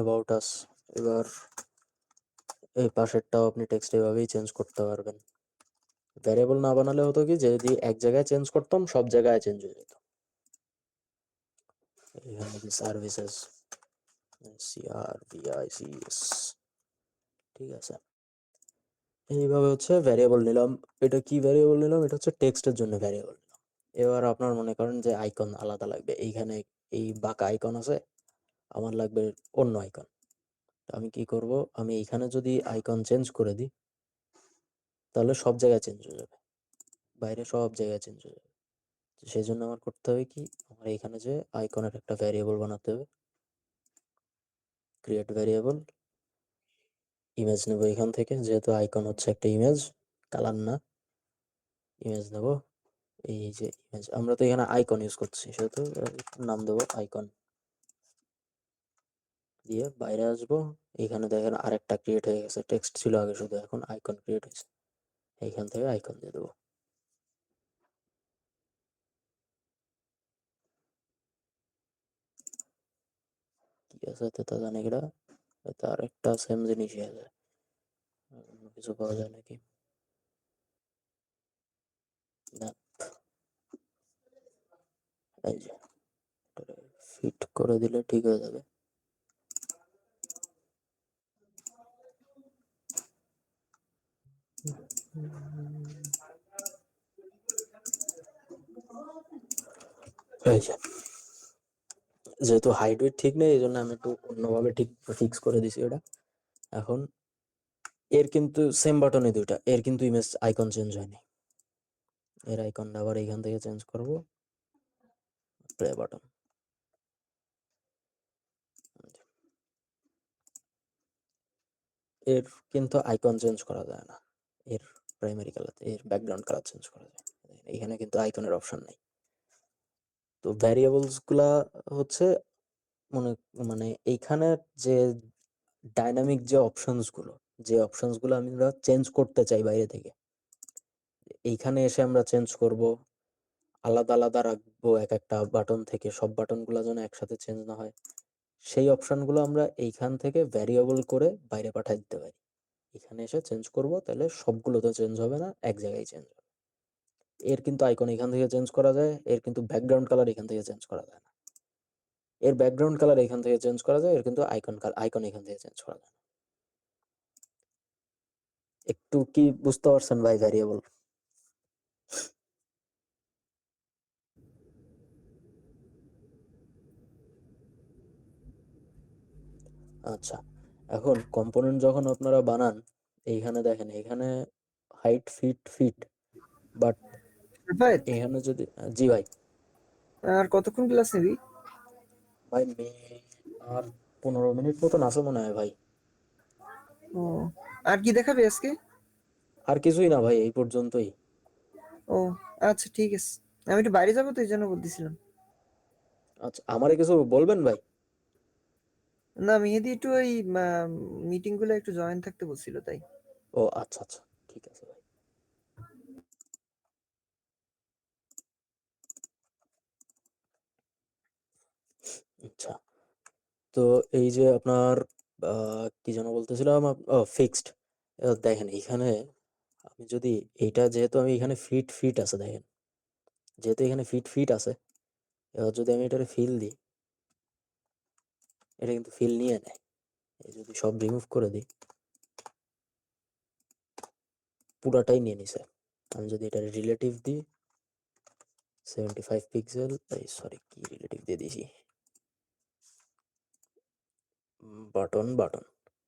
about us। এবার এই পাশেরটাও আপনি টেক্সট এভাবেই চেঞ্জ করতে পারবেন। ভ্যারিয়েবল না বানালে হতো কি, যদি এক জায়গায় চেঞ্জ করতাম সব জায়গায় চেঞ্জ হয়ে যেত। এখানে কি সার্ভিসেস, CRVICS, ঠিক আছে। এইভাবে হচ্ছে ভ্যারিয়েবল নিলাম। এটা কি ভ্যারিয়েবল নিলাম? এটা হচ্ছে টেক্সটের জন্য ভ্যারিয়েবল নিলাম। এবার আপনার মনে করেন যে আইকন আলাদা লাগবে, এইখানে এই বাঁকা আইকন আছে, আমার লাগবে অন্য আইকন। আমি কি করব, আমি এইখানে যদি আইকন চেঞ্জ করে দিই তাহলে সব জায়গায় চেঞ্জ হয়ে যাবে, বাইরে সব জায়গায় চেঞ্জ হয়ে যাবে। তো সেই জন্য আমার করতে হবে কি, আমার এখানে যে আইকনের একটা ভ্যারিয়েবল বানাতে হবে, ক্রিয়েট ভ্যারিয়েবল। ইমেজ নেব এখান থেকে, যেহেতু আইকন হচ্ছে একটা ইমেজ, কালার না, ইমেজ নেব। এই যে ইমেজ, আমরা তো এখানে আইকন ইউজ করছি, সেহেতু নাম দেবো আইকন। দিয়ে বাইরে আসবো, এখানে দেখেন আরেকটা ক্রিয়েট হয়ে গেছে, টেক্সট ছিল আগে শুধু, এখন আইকন ক্রিয়েট হয়েছে, এইখান থেকে আইকন দিয়ে দেবো। কি আছে তা জানি কিনা, এতে আরেকটা সেম জিনিসই আছে, অন্য কিছু পাওয়া যায় নাকি না। এই যে ফিট করে দিলে ঠিক হয়ে যাবে। এই যে যেহেতু হাইট ওয়েট ঠিক নেই, এই জন্য আমি একটু অন্যভাবে ঠিক ফিক্স করে দিছি ওটা। এখন এর কিন্তু সেম বাটনই দুইটা, এর কিন্তু ইমেজ আইকন চেঞ্জ হয়নি, এর আইকনটা আবার এইখান থেকে চেঞ্জ করব, প্লে বাটন। এর কিন্তু আইকন চেঞ্জ করা যায় না, এর প্রাইমারি কালার, এর ব্যাকগ্রাউন্ড কালার চেঞ্জ করা যায়, এখানে কিন্তু আইকনের অপশন নাই। তো ভ্যারিয়েবলস গুলা হচ্ছে মনে মানে এইখানে যে ডাইনামিক যে অপশনস গুলো আমরা চেঞ্জ করতে চাই বাইরে থেকে, এইখানে এসে আমরা চেঞ্জ করব, আলাদা আলাদা রাখবো এক একটা বাটন থেকে, সব বাটনগুলো যেন একসাথে চেঞ্জ না হয়, সেই অপশনগুলো আমরা এইখান থেকে ভ্যারিয়েবল করে বাইরে পাঠিয়ে দিতে পারি। এখানে এসে চেঞ্জ করব, তাহলে সবগুলো তো চেঞ্জ হবে না, এক জায়গায় চেঞ্জ হবে। এর কিন্তু আইকন এখান থেকে চেঞ্জ করা যায়, এর কিন্তু ব্যাকগ্রাউন্ড কালার এখান থেকে চেঞ্জ করা যায় না। এর ব্যাকগ্রাউন্ড কালার এখান থেকে চেঞ্জ করা যায়, এর কিন্তু আইকন এখান থেকে চেঞ্জ করা যায় না। একটু কি বুঝতে পারছেন ভাই ভ্যারিয়েবল? আচ্ছা, এখন কম্পোনেন্ট যখন আপনারা বানান, এইখানে দেখেন এখানে হাইট ফিট, বাট ভাই এখানে যদি জি ভাই। আর কতক্ষণ ক্লাস নিবি? ভাই আর 15 মিনিট মতন আছে মনে হয় ভাই। ও, আর কি দেখাবি আজকে? আর কিছুই না ভাই, এই পর্যন্তই। ও আচ্ছা, ঠিক আছে। আমি একটু বাইরে যাবো তো, এই জন্য বলতেছিলাম। আচ্ছা, আমারে কিছু বলবেন ভাই? না, মেহেদি একটু ওই মিটিং গুলো একটু জয়েন থাকতে বলছিল, তাই। ও আচ্ছা আচ্ছা, ঠিক আছে ভাই। আচ্ছা, তো এই যে আপনার কি যেন বলতেছিলাম, ফিক্সড। দেখেন এখানে আমি যদি এইটা, যেহেতু আমি এখানে ফিট আছে, দেখেন যেহেতু এখানে ফিট আছে, এবার যদি আমি এটারে ফিল দিই, এটা কিন্তু ফিল নিয়ে নেয়। এই যদি সব রিমুভ করে দিই, পুরাটাই নিয়ে নিছে। আমি যদি এটা রিলেটিভ দিই 75 পিক্সেল, সরি কি রিলেটিভ দিয়ে দিয়েছি, বাটন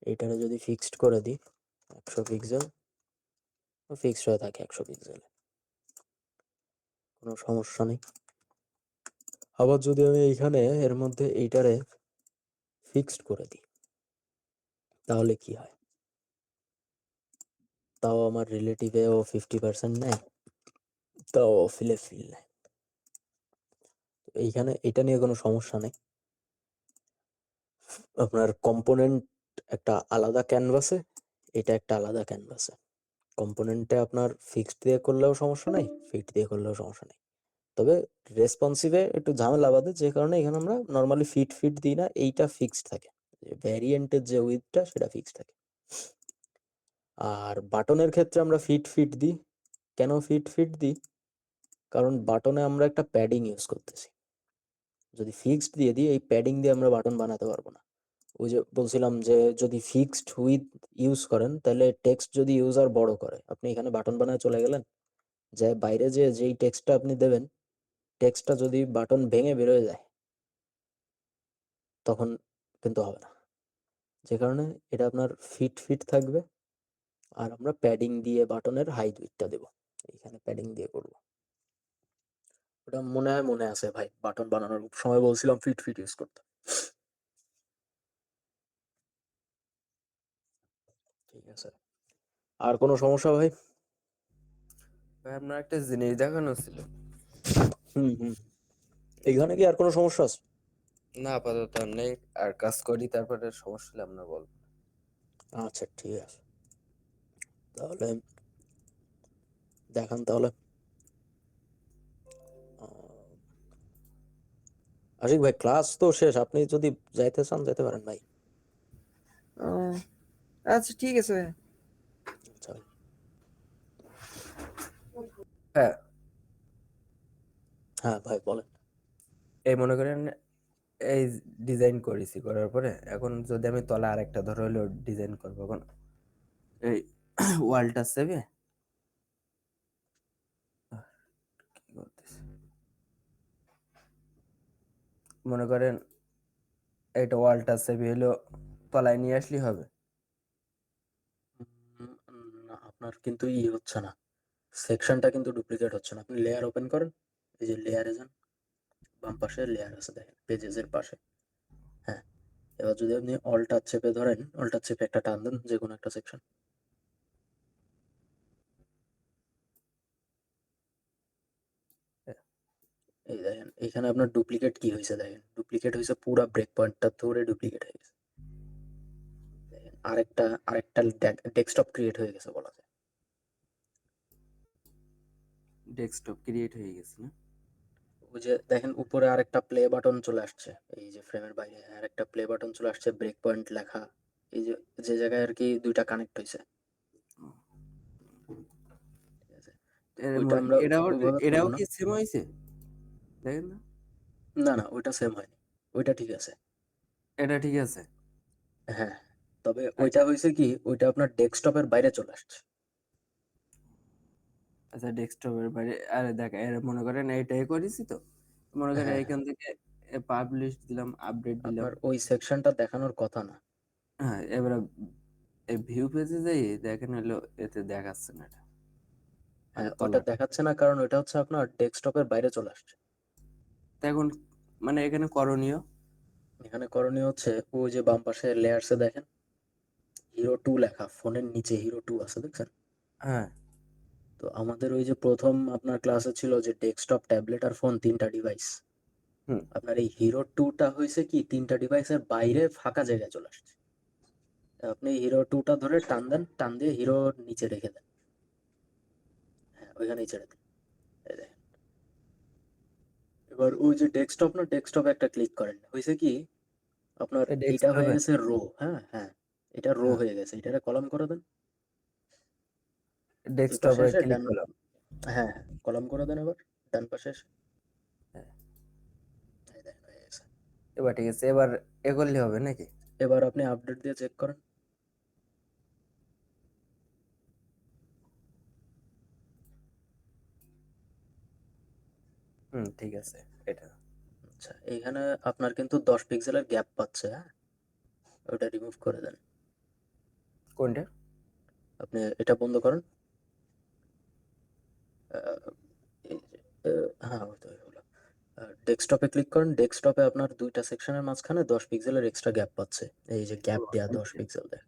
এইটারে যদি ফিক্সড করে দিই 100 পিক্সেল, ফিক্সড হয়ে থাকে 100 পিক্সেলে, কোনো সমস্যা নেই। আবার যদি আমি এইখানে এর মধ্যে এইটারে ফিক্সড করে দিই, তাহলে কি হয়? তাও আমার রিলেটিভেও 50% নেয়, তাও ফিল নেয়। তো এইখানে এটা নিয়ে কোনো সমস্যা নেই। আপনার কম্পোনেন্ট একটা আলাদা ক্যানভাসে, এটা একটা আলাদা ক্যানভাসে। কম্পোনেন্টে আপনার ফিক্সড দিয়ে করলেও সমস্যা নেই, ফিট দিয়ে করলেও সমস্যা নেই। তবে রেসপন্সিভে একটু ঝামেলা বাঁধে, যে কারণে এখানে আমরা নর্মালি ফিট দিই না, এইটা ফিক্সড থাকে। ভ্যারিয়েন্টের যে উইথটা সেটা ফিক্সড থাকে। আর বাটনের ক্ষেত্রে আমরা ফিট দিই। কেন ফিট দিই? কারণ বাটনে আমরা একটা প্যাডিং ইউজ করতেছি। যদি ফিক্সড দিয়ে দিই, এই প্যাডিং দিয়ে আমরা বাটন বানাতে পারবো না। ওই যে বলছিলাম যে যদি ফিক্সড উইথ ইউজ করেন, তাহলে টেক্সট যদি ইউজার বড় করে, আপনি এখানে বাটন বানায় চলে গেলেন, যে বাইরে যে যেই টেক্সটটা আপনি দেবেন, টেক্সটটা যদি বাটন ভেঙে বেরোয় যায়, তখন কিন্তু হবে না। যে কারণে এটা আপনার ফিট থাকবে। আর আমরা প্যাডিং দিয়ে বাটনের হাইট উইথটা দেবো, এইখানে প্যাডিং দিয়ে করবো। ওটা মনে আছে ভাই, বাটন বানানোর সময় বলছিলাম ফিট ইউজ করতে। ঠিক আছে, আর কোনো সমস্যা ভাই? ভাই আপনার একটা জিনিস দেখানো ছিল। হুম, এইখানে কি আর কোনো সমস্যা আছে? না, আপাতত আর নেই। আর কাজ করি, তারপরে সমস্যা হলে আপনার বলবো। আচ্ছা ঠিক আছে, তাহলে দেখান তাহলে। আশিক ভাই, ক্লাস তো শেষ, আপনি যদি যাইতে চান যেতে পারেন ভাই। ও আচ্ছা, ঠিক আছে ভাই। আচ্ছা ভাই। হ্যাঁ, হ্যাঁ ভাই বলেন। এই মনে করেন এই ডিজাইন করেছি, করার পরে এখন যদি আমি তলা আরেকটা ধরে হলো ডিজাইন করবো, এখন এই ওয়ালটা সেভে কি করতেছে, মনে করেন এইটা ওয়ালটা সেভে হলো তলায় নিয়ে আসলে হবে। না, আপনার কিন্তু হচ্ছে না, সেকশনটা কিন্তু ডুপ্লিকেট হচ্ছে না। আপনি লেয়ার ওপেন করেন, এই যে লেয়ারে যান, বাম পাশে লেয়ার আছে দেখেন, পেজেস এর পাশে। হ্যাঁ, এবার যদি আপনি অল্টার চেপে ধরেন, অল্টার চেপে একটা টান দেন যে কোনো একটা সেকশন, এই দেখেন এখানে আপনার ডুপ্লিকেট কি হয়েছে, দেখেন ডুপ্লিকেট হয়েছে, পুরা ব্রেক পয়েন্টটা ধরে ডুপ্লিকেট হয়ে গেছে। দেখেন আরেকটা ডেস্কটপ ক্রিয়েট হয়ে গেছে বলা যায়। ডেস্কটপ ক্রিয়েট হয়ে গেছে না? ওই যে দেখেন উপরে আরেকটা প্লে বাটন চলে আসছে, এই যে ফ্রেমের বাইরে আরেকটা প্লে বাটন চলে আসছে, ব্রেক পয়েন্ট লেখা, এই যে যে জায়গায় আর কি দুইটা কানেক্ট হয়েছে। ঠিক আছে, তো ওইটা আমরা এটাও ওইভাবে এটাও করবো না। কি সেম হয়েছে? দেখেন না। না না, ওইটা সেম হয়নি। ওইটা ঠিক আছে। এটা ঠিক আছে। হ্যাঁ, তবে আচ্ছা ওইটা হয়েছে কি, ওইটা আপনার ডেস্কটপের বাইরে চলে আসছে। আচ্ছা, ডেস্কটপের বাইরে, আরে দেখ, এর মনে করেন এইটাই করেছি তো, মনে করেন হ্যাঁ, এইখান থেকে পাবলিশ দিলাম, আপডেট দিলাম। আপনার ওই সেকশনটা দেখানোর কথা না। হ্যাঁ, এবার এই ভিউ পেজে যাই, দেখেন হলো এতে দেখাচ্ছে না এটা, মানে হ্যাঁ, ওটা তলাটা। দেখাচ্ছে না কারণ ওটা হচ্ছে আপনার ডেস্কটপের বাইরে চলে আসছে। তো এখন মানে এখানে করণীয়, এখানে করণীয় হচ্ছে ওই যে বাম পাশে লেয়ার্সে দেখেন হিরো 2 লেখা, ফোনের নিচে হিরো 2 আছে দেখছেন? হ্যাঁ তো আমাদের ওই যে প্রথম আপনার ক্লাসে ছিল যে ডেস্কটপ, ট্যাবলেট আর ফোন 3টা ডিভাইস। হুম, আপনার এই হিরো 2টা হয়েছে কি 3টা ডিভাইসের বাইরে ফাঁকা জায়গায় চলে আসছে। আপনি হিরো 2টা ধরে টান দেন, টান দিয়ে হিরো নিচে রেখে দেন। হ্যাঁ, ওইখানেই ছেড়ে দিন। এই দেখেন। এবার ওই যে ডেস্কটপ না, ডেস্কটপে একটা ক্লিক করেন, হয়েছে কি আপনার এই এইটা হয়ে ডেস্কটপে, গেছে রো। হ্যাঁ হ্যাঁ, এটা রো হ্যাঁ হয়ে গেছে, এটারে কলাম করে দেন। এই পাশে ডেস্কটপে এসে ক্লিক ডান, করলাম। হ্যাঁ হ্যাঁ, কলাম করে দেন এবার ডান পাশে এসে। হ্যাঁ, এই দেখেন হয়ে গেছে। এবার ঠিক আছে, এবার এ করলে হবে নাকি? এবার আপনি আপডেট দিয়ে চেক করেন। হুম, ঠিক আছে এটা। আচ্ছা, এইখানে আপনার কিন্তু 10 পিক্সেলের গ্যাপ পাচ্ছে। হ্যাঁ, ওটা রিমুভ করে দেন। কোনটা? আপনি এটা বন্ধ করেন। আহ, এই যে, হ্যাঁ ওই তো হলো। ডেস্কটপে ক্লিক করেন, ডেস্কটপে আপনার 2টা সেকশনের মাঝখানে 10 পিক্সেলের এক্সট্রা গ্যাপ পাচ্ছে। এই যে গ্যাপ দেয়া 10 পিক্সেল দেয়।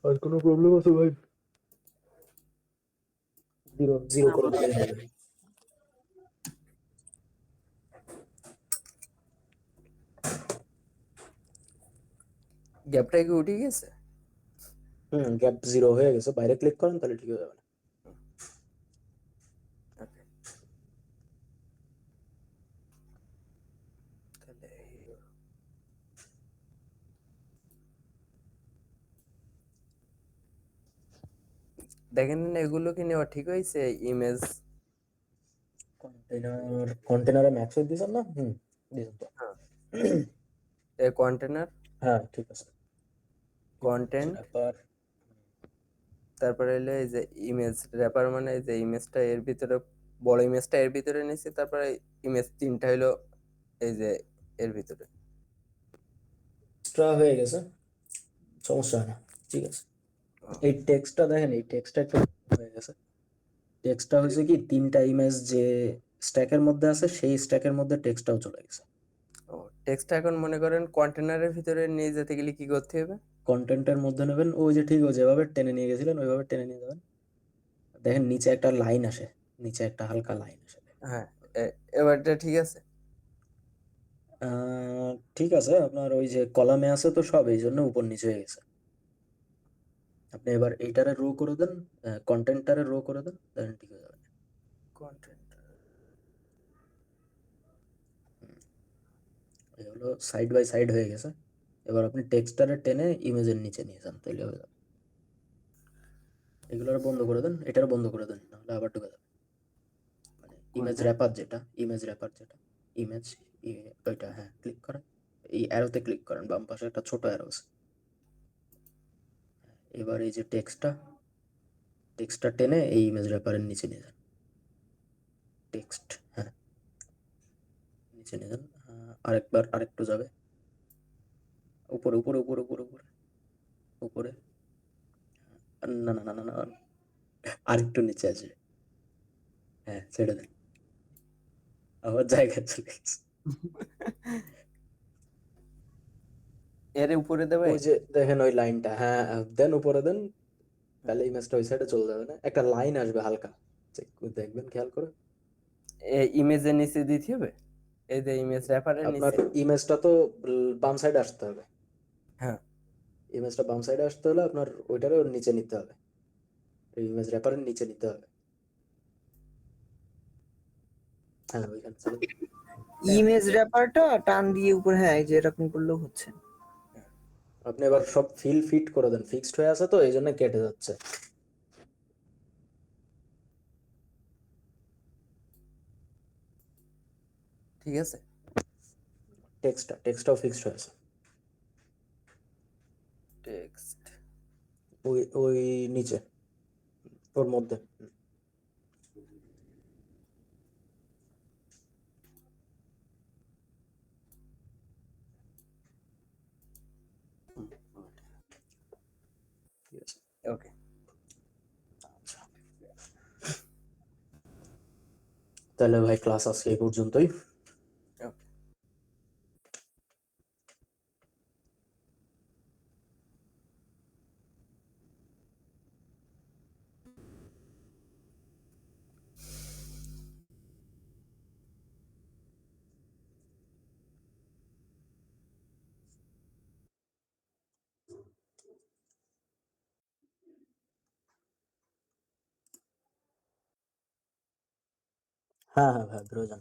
আর কোনো প্রবলেম আছে ভাই? জিরো জিরো করে দিলেই হবে। গ্যাপটা কি উঠে গেছে? গ্যাপ 0 হয়ে গেছে, বাইরে ক্লিক করেন তাহলে ঠিক হয়ে যাবে। ওকে, তাহলে দেখেন এগুলো কি নেওয়া ঠিক হয়েছে? ইমেজ, কন্টেনারে ম্যাক্স দিয়েছেন না? দিয়েছেন তো। হ্যাঁ, এই কন্টেনার, হ্যাঁ ঠিক আছে। Content, wrapper. তারপরে হলো এই যে ইমেজ র্যাপার, মানে এই যে ইমেজটা এর ভিতরে, বড় ইমেজটা এর ভিতরে নিয়েছি, তারপরে ইমেজ তিনটা হলো এই যে এর ভিতরে। এক্সট্রা হয়ে গেছে, সমস্যা হয় না, ঠিক আছে। ও, এই টেক্সটটা দেখেন, এই টেক্সটটা একটু হয়ে গেছে। টেক্সটটা হয়েছে কি 3টা ইমেজ যে স্ট্যাকের মধ্যে আছে সেই স্ট্যাকের মধ্যে টেক্সটটাও চলে গেছে। ও, টেক্সটটা এখন মনে করেন কন্টেনারের ভিতরে নিয়ে যেতে গেলে কি করতে হবে? কন্টেন্টের মধ্যে নেবেন, ওই যে ঠিক যেভাবে টেনে নিয়ে গেছিলেন ওইভাবে টেনে নিয়ে যাবেন। দেখেন নিচে একটা লাইন আসে, নিচে একটা হালকা লাইন আসে। হ্যাঁ, এবারটা ঠিক আছে। ঠিক আছে, আপনার ওই যে কলামে আছে তো সব, এই জন্য উপর নিচে হয়ে গেছে। আপনি এবার এইটারে রো করে দেন, কন্টেন্টটারে রো করে দেন, দেখেন ঠিক হয়ে যাবে। কন্টেন্ট, এই হলো সাইড বাই সাইড হয়ে গেছে। এবার আপনি টেক্সটারে টেনে ইমেজের নিচে নিয়ে যান, তাহলে হয়ে যাবে। এগুলোর বন্ধ করে দেন, এটার বন্ধ করে দেন, নাহলে আবার ঢুকে যাবে। মানে ইমেজ কোনটা? র্যাপার যেটা, ইমেজ র্যাপার যেটা, ইমেজ, ওইটা হ্যাঁ ক্লিক করেন। এই অ্যারোতে ক্লিক করেন, বাম পাশে একটা ছোট অ্যারো আছে। এবার এই যে টেক্সটটা টেনে এই ইমেজ র্যাপারের নিচে নিয়ে যান। টেক্সট, হ্যাঁ নিচে নিয়ে যান। আরেকবার আরেকটু যাবে উপরে উপরে উপরে উপরে উপরে উপরে। না না না না না, আরেকটু নিচে আসবে। হ্যাঁ ছেড়ে দেন, আবার জায়গায় চলে গেছে। এর উপরে দেবে? ওই যে দেখেন ওই লাইনটা, হ্যাঁ দেন উপরে দেন, তাহলে ইমেজটা ওই সাইডে চলে যাবে না, একটা লাইন আসবে হালকা, চেক করে দেখবেন খেয়াল করে। ইমেজের নিচে দিতে হবে, এই যে ইমেজ র্যাপারের আপনার নিচে। ইমেজটা তো বাম সাইডে আসতে হবে। হ্যাঁ, ইমেজটা বাম সাইডে আসতে হলে আপনার ওইটারে ওর নিচে নিতে হবে, ইমেজ র্যাপারের নিচে নিতে হবে। হ্যাঁ ওইখানে চলে দিন। ইমেজ র্যাপারটা টান দিয়ে উপরে, হ্যাঁ এই যে এরকম করলেও হচ্ছে। আপনি এবার সব ফিল ফিট করে দেন, ফিক্সড হয়ে আছে তো এই জন্য কেটে যাচ্ছে। ঠিক আছে। টেক্সটটাও ফিক্সড হয়েছে টেক্সট ওই ওই নিচে ওর মধ্যে। ঠিক আছে, ওকে। আচ্ছা তাহলে ভাই ক্লাস আজকে এই পর্যন্তই। ওকে। হ্যাঁ হ্যাঁ ভাই বেরো যান।